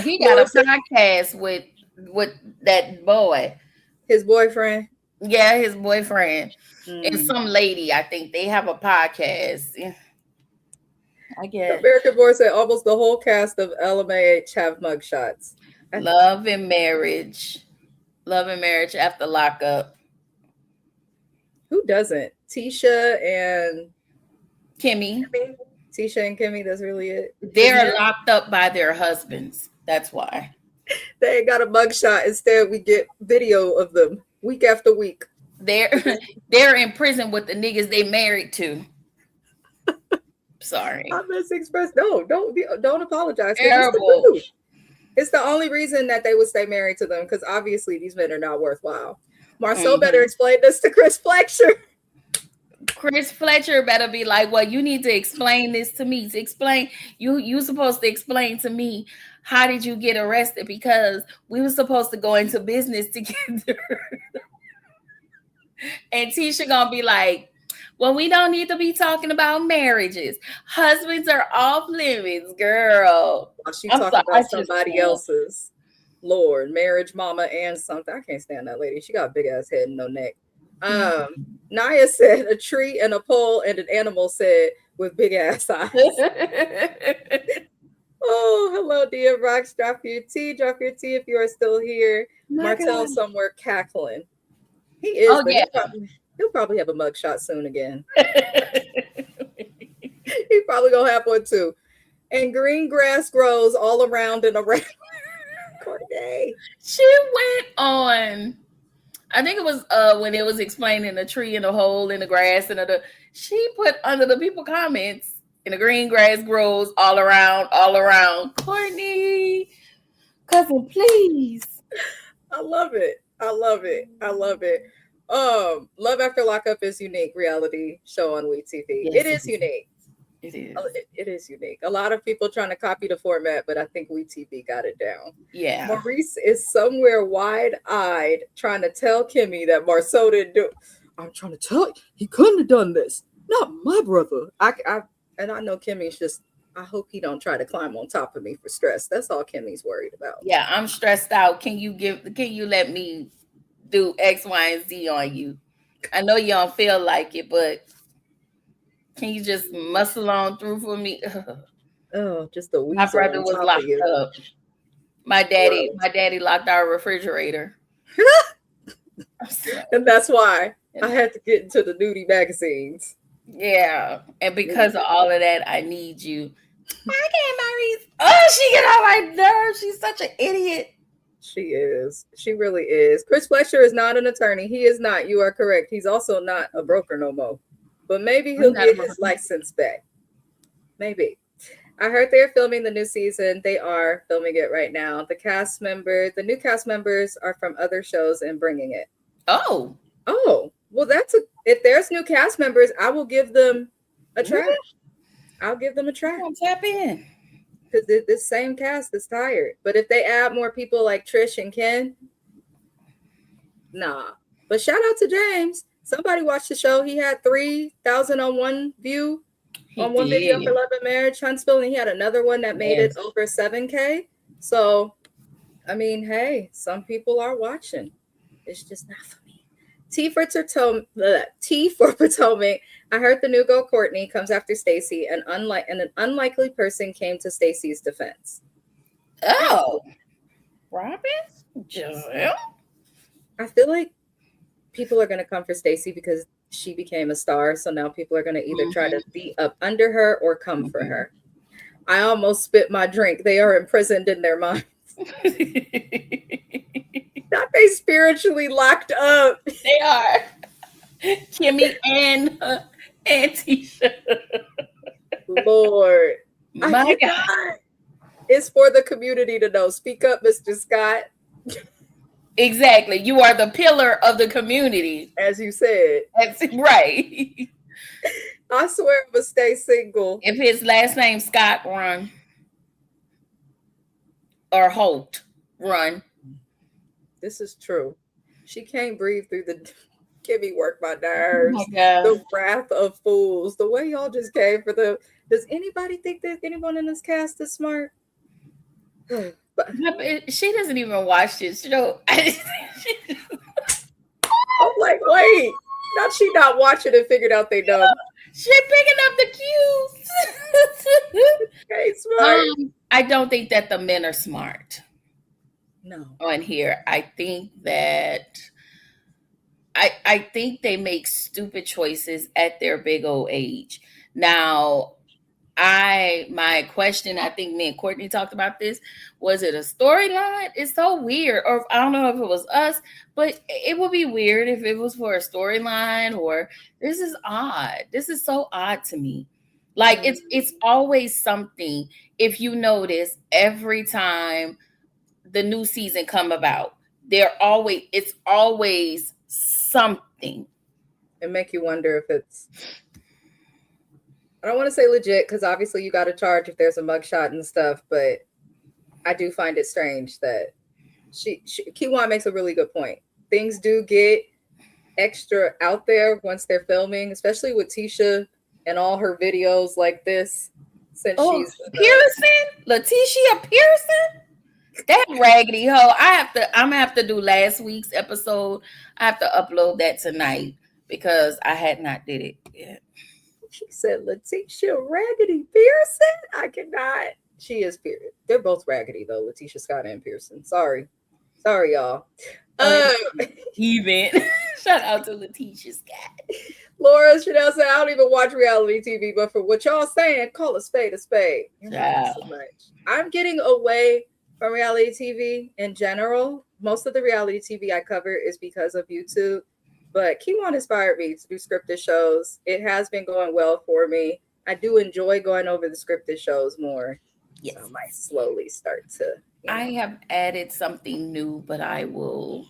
He got a podcast with that boy. His boyfriend? Yeah, his boyfriend. And some lady, I think they have a podcast. Yeah. I guess. American Boy said almost the whole cast of LMAH have mugshots. Love and Marriage After Lockup. Who doesn't? Tisha and Kimmy. Tisha and Kimmy, that's really it. They're locked up by their husbands. That's why. They ain't got a mugshot. Instead, we get video of them week after week. They're in prison with the niggas they married to. Sorry. I misexpressed. No, don't apologize. Terrible. It's the only reason that they would stay married to them, because obviously these men are not worthwhile. Marceau better explain this to Chris Fletcher. Chris Fletcher better be like, well, you need to explain this to me. You supposed to explain to me, how did you get arrested? Because we were supposed to go into business together. And Tisha gonna be like, well, we don't need to be talking about marriages. Husbands are off limits, girl. She's talking about somebody else's. Lord, marriage mama and something. I can't stand that lady. She got a big ass head and no neck. Naya said a tree and a pole and an animal said, with big ass eyes. Oh, hello, dear Rocks. Drop your tea if you are still here. Martell's somewhere cackling. He is, Oh, but yeah. he'll probably have a mugshot soon again. He probably gonna have one too. And green grass grows all around and around. Courtney. She went on. I think it was when it was explaining the tree and the hole in the grass and she put under the people comments, and the green grass grows all around. Courtney, cousin, please. I love it. Love After Lockup is unique reality show on WeTV. Yes, it is unique. It is. It is unique. A lot of people trying to copy the format, but I think WeTV got it down. Yeah. Maurice is somewhere wide-eyed trying to tell Kimmy that Marceau didn't do it. I'm trying to tell you, he couldn't have done this. Not my brother. I know Kimmy's just, I hope he don't try to climb on top of me for stress. That's all Kimmy's worried about. Yeah, I'm stressed out. Can you let me do X, Y, and Z on you? I know you don't feel like it, but can you just muscle on through for me? Oh, just the weasel. My brother was locked up. My daddy locked our refrigerator. And that's why I had to get into the nudie magazines. Yeah. And because of all of that, I need you. I can't, Maurice. Oh, she get on my nerves. She's such an idiot. She is. She really is. Chris Fletcher is not an attorney. He is not. You are correct. He's also not a broker no more. But maybe he'll get his license back. Maybe. I heard they're filming the new season. They are filming it right now. The new cast members are from other shows and bringing it. Oh. Well, if there's new cast members, I will give them a try. I'll give them a try. Tap in. Because this same cast is tired. But if they add more people like Trish and Ken, nah. But shout out to James. Somebody watched the show. He had 3,000 on one view. On one video for Love and Marriage, Huntsville, and he had another one that made it over 7K. So, I mean, hey, some people are watching. It's just not for me. T for Potomac. I heard the new girl Courtney comes after Stacey, and an unlikely person came to Stacey's defense. Oh, Robin? Giselle? I feel like people are going to come for Stacey because she became a star. So now people are going to either try to be up under her or come for her. I almost spit my drink. They are imprisoned in their minds. Not they spiritually locked up. They are. Kimmy and Tisha. Lord. My God. It's for the community to know. Speak up, Mr. Scott. Exactly. You are the pillar of the community. As you said. That's right. I swear I'm going to stay single. If his last name Scott, run. Or Holt, run. This is true. She can't breathe through the Kimmy work my nerves. Oh my the wrath of fools. The way y'all just came for the. Does anybody think that anyone in this cast is smart? But she doesn't even watch this show. I'm like, wait, not she not watching and figured out they dumb. She picking up the cues. Okay, smart. I don't think that the men are smart. No. On here, I think that I think they make stupid choices at their big old age. Now, my question, I think me and Courtney talked about this, was it a storyline? It's so weird. Or I don't know if it was us, but it would be weird if it was for a storyline, or this is odd. This is so odd to me. Like it's always something. If you notice, every time the new season come about, it's always something. It make you wonder if it's, I don't want to say legit, because obviously you got to charge if there's a mugshot and stuff, but I do find it strange that Kiwan makes a really good point. Things do get extra out there once they're filming, especially with Tisha and all her videos like this. Since she's Pearson, Letitia Pearson, that raggedy hoe. I'm gonna have to do last week's episode. I have to upload that tonight because I had not did it yet. She said, Letitia Raggedy Pearson? I cannot. She is period. They're both raggedy though, Letitia Scott and Pearson. Sorry, y'all. Even shout out to Letitia Scott. Laura Chanel said, I don't even watch reality TV, but for what y'all saying, call a spade a spade. Yeah. So much. I'm getting away from reality TV in general. Most of the reality TV I cover is because of YouTube, but Kiwan inspired me to do scripted shows. It has been going well for me. I do enjoy going over the scripted shows more. Yes. So I might slowly start to. I have added something new, but I will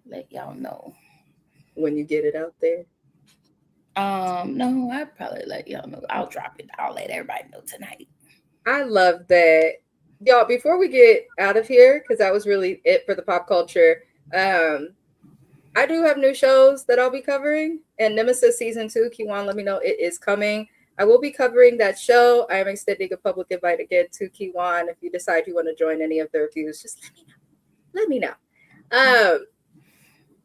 let y'all know when you get it out there. No, I'd probably let y'all know. I'll drop it. I'll let everybody know tonight. I love that. Y'all, before we get out of here, because that was really it for the pop culture, I do have new shows that I'll be covering. And Nemesis Season 2, Kiwan, let me know it is coming. I will be covering that show. I am extending a public invite again to Kiwan. If you decide you want to join any of the reviews, just let me know.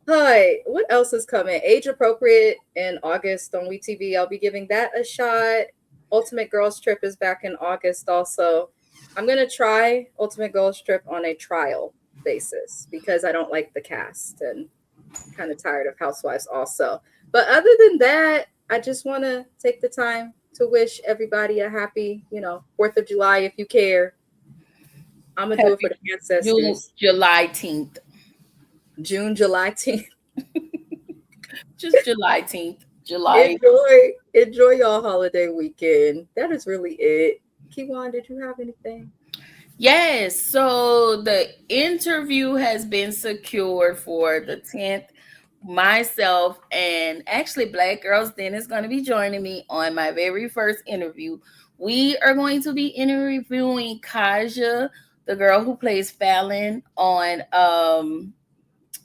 Hi, what else is coming? Age Appropriate in August on WeTV. I'll be giving that a shot. Ultimate Girls Trip is back in August also. I'm going to try Ultimate Girls Trip on a trial basis because I don't like the cast and I'm kind of tired of Housewives also. But other than that, I just want to take the time to wish everybody a happy, 4th of July if you care. I'm going to do it for the ancestors. July 10th. June, July 10th. Just July 10th. July. Enjoy y'all holiday weekend. That is really it. Kiwan, did you have anything? Yes. So the interview has been secured for the 10th. Myself and actually Black Girls Den is going to be joining me on my very first interview. We are going to be interviewing Kaja, the girl who plays Fallon on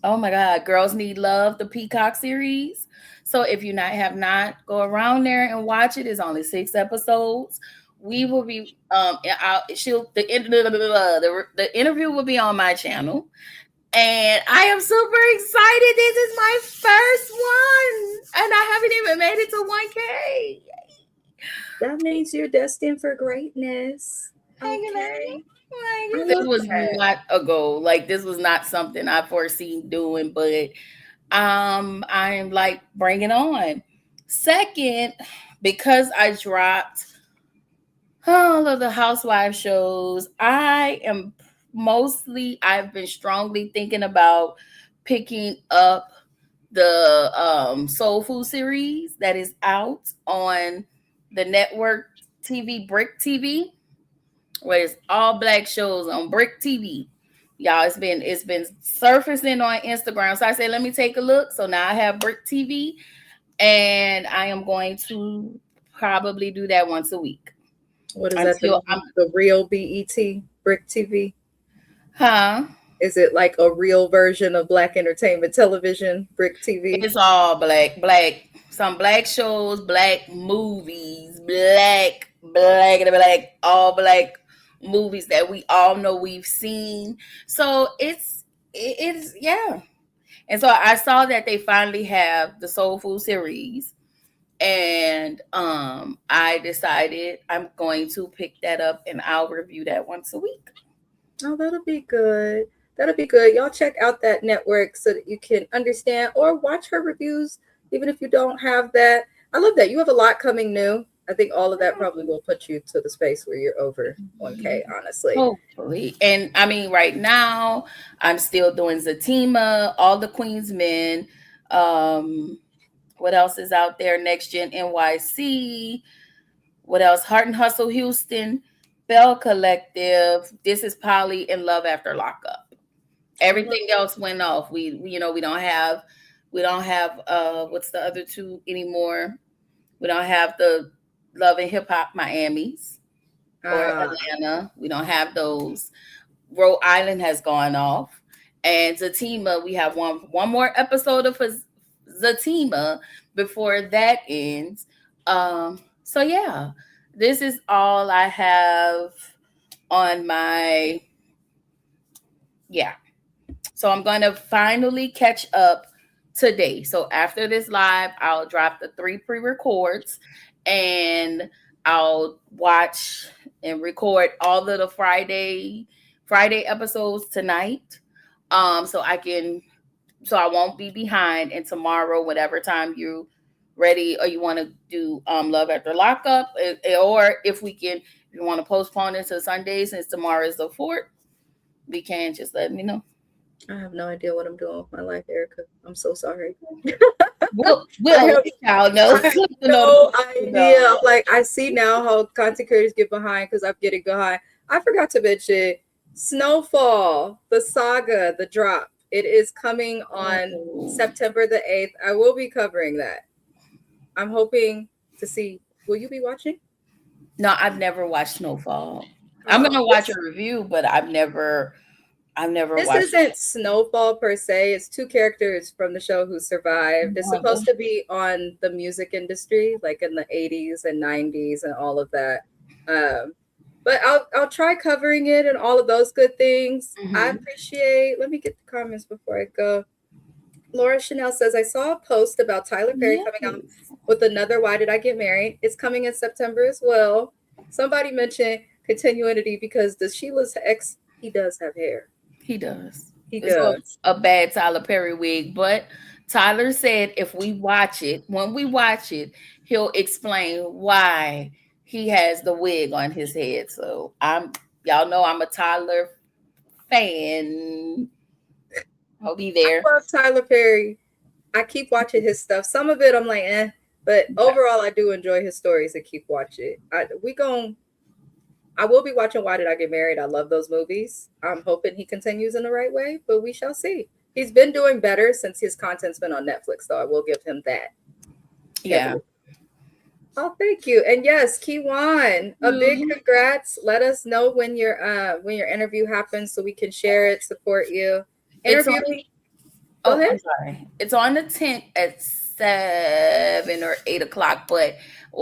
oh my God, Girls Need Love, the Peacock series. So if you have not, go around there and watch it. It's only 6 episodes. We will be the interview will be on my channel. And I am super excited. This is my first one. And I haven't even made it to 1K. That means you're destined for greatness. Okay. This was not a goal. Like, this was not something I foreseen doing, but I'm like, bring it on. Second, because I dropped all of the housewife shows, I've been strongly thinking about picking up the Soul Food series that is out on the network TV, Brick TV, where it's all Black shows on Brick TV. Y'all, it's been surfacing on Instagram. So I said, let me take a look. So now I have Brick TV, and I am going to probably do that once a week. What is that? The real BET Brick TV? Huh? Is it like a real version of Black entertainment television, Brick TV? It's all black, some Black shows, Black movies, black, all Black movies that we all know we've seen. So it's yeah. And so I saw that they finally have the Soul Food series. And I decided I'm going to pick that up and I'll review that once a week. Oh, that'll be good. That'll be good. Y'all check out that network so that you can understand or watch her reviews, even if you don't have that. I love that. You have a lot coming new. I think all of that probably will put you to the space where you're over 1K, honestly. Hopefully. And I mean, right now, I'm still doing Zatima, All the Queen's Men. What else is out there? Next Gen NYC. What else? Heart and Hustle Houston, Bell Collective. This is Polly and Love After Lockup. Everything else went off. We don't have what's the other two anymore? We don't have the Love and Hip Hop Miamis or Atlanta. We don't have those. Rhode Island has gone off. And Zatima, we have one more episode of Zatima before that ends. So yeah, this is all I have on my So I'm going to finally catch up today. So after this live, I'll drop the 3 pre-records and I'll watch and record all of the Friday episodes tonight. So I won't be behind. And tomorrow, whatever time you ready or you want to do Love After Lockup, or if you want to postpone it to Sunday since tomorrow is the 4th, we can. Just let me know. I have no idea what I'm doing with my life, Erica. I'm so sorry. We'll y'all know. I have no idea. Like, I see now how content creators get behind because I'm getting behind. I forgot to mention Snowfall, the saga, the drop. It is coming on September the 8th. I will be covering that. I'm hoping to see. Will you be watching? No, I've never watched Snowfall. I'm gonna watch a review, but I've never This watched isn't Snowfall per se. It's two characters from the show who survived. It's supposed to be on the music industry, like in the 80s and 90s and all of that. But I'll try covering it and all of those good things. I appreciate. Let me get the comments before I go. Laura Chanel says, I saw a post about Tyler Perry coming out with another Why Did I Get Married? It's coming in September as well. Somebody mentioned continuity because the Sheila's ex, he does have hair. He does. He does. A bad Tyler Perry wig, but Tyler said when we watch it, he'll explain why he has the wig on his head. So y'all know I'm a Tyler fan. I'll be there. I love Tyler Perry. I keep watching his stuff. Some of it I'm like, but overall I do enjoy his stories and keep watching. I will be watching Why Did I Get Married? I love those movies. I'm hoping he continues in the right way, but we shall see. He's been doing better since his content's been on Netflix, though. I will give him that. Yeah. Oh, thank you. And yes, Kiwan, a big congrats. Let us know when your interview happens so we can share it, support you. I'm sorry. It's on the 10th at 7 or 8 o'clock, but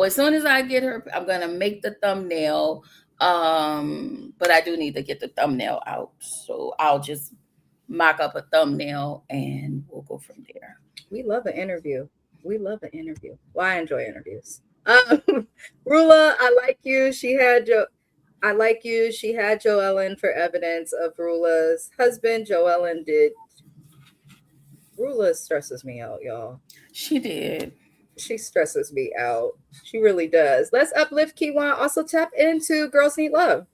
as soon as I get her, I'm gonna make the thumbnail. But I do need to get the thumbnail out, so I'll just mock up a thumbnail and we'll go from there. We love an interview. Well, I enjoy interviews. Rula, I like you. She had Joellen for evidence of Rula's husband. Joellen did. Rula stresses me out, y'all. She did. She stresses me out. She really does. Let's uplift Kiwan. Also tap into Girls Need Love.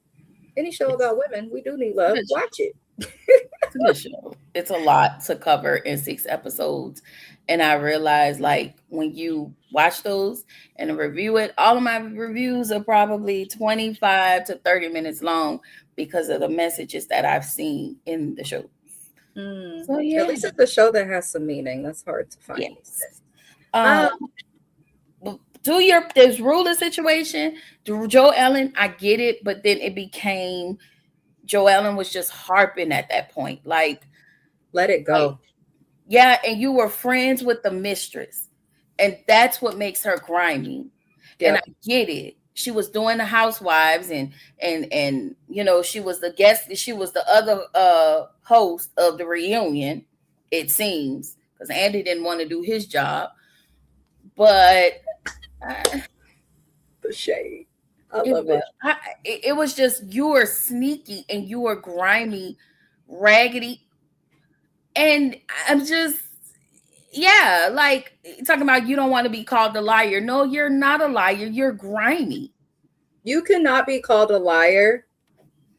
Any show about women, we do need love. Watch it. It's a good show. It's a lot to cover in 6 episodes. And I realized, like, when you watch those and review it, all of my reviews are probably 25 to 30 minutes long because of the messages that I've seen in the show. So yeah, at least it's a show that has some meaning. That's hard to find. Yes. This ruler situation, Joellen, I get it, but then it became Joellen was just harping at that point. Like, let it go. Like, yeah, and you were friends with the mistress. And that's what makes her grimy. Yep. And I get it. She was doing the housewives and you know, she was the guest, she was the other host of the reunion, it seems, because Andy didn't want to do his job. But the shade. I love it. It was just, you were sneaky and you were grimy, raggedy. And I'm just, yeah, like talking about you don't want to be called a liar. No, you're not a liar. You're grimy. You cannot be called a liar.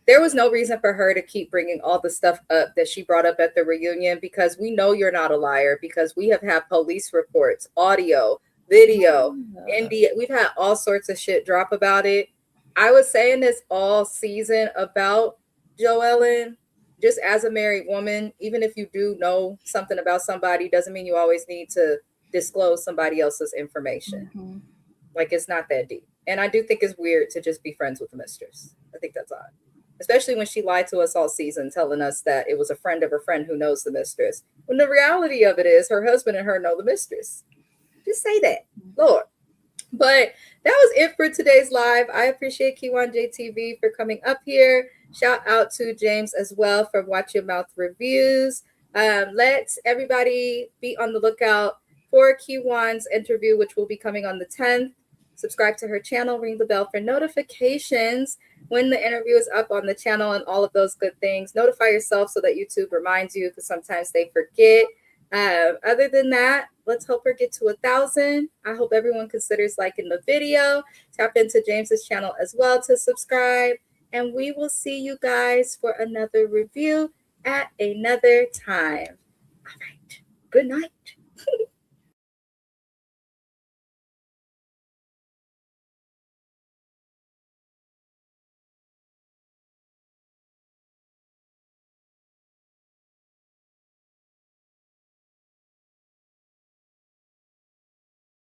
There was no reason for her to keep bringing all the stuff up that she brought up at the reunion, because we know you're not a liar, because we have had police reports, audio, video, India. We've had all sorts of shit drop about it. I was saying this all season about Joellen. Just as a married woman, even if you do know something about somebody, doesn't mean you always need to disclose somebody else's information. Mm-hmm. Like, it's not that deep. And I do think it's weird to just be friends with the mistress. I think that's odd. Especially when she lied to us all season, telling us that it was a friend of a friend who knows the mistress. When the reality of it is her husband and her know the mistress. Just say that, Lord. But that was it for today's live. I appreciate Kiwan JTV for coming up here. Shout out to James as well for Watchyomouthreviews. Let's everybody be on the lookout for Kiwan's interview, which will be coming on the 10th. subscribe to her channel, ring the bell for notifications when the interview is up on the channel, and all of those good things. Notify yourself so that YouTube reminds you, because sometimes they forget. Other than that, let's help her get to 1,000. I hope everyone considers liking the video. Tap into James's channel as well to subscribe. And we will see you guys for another review at another time. All right. Good night.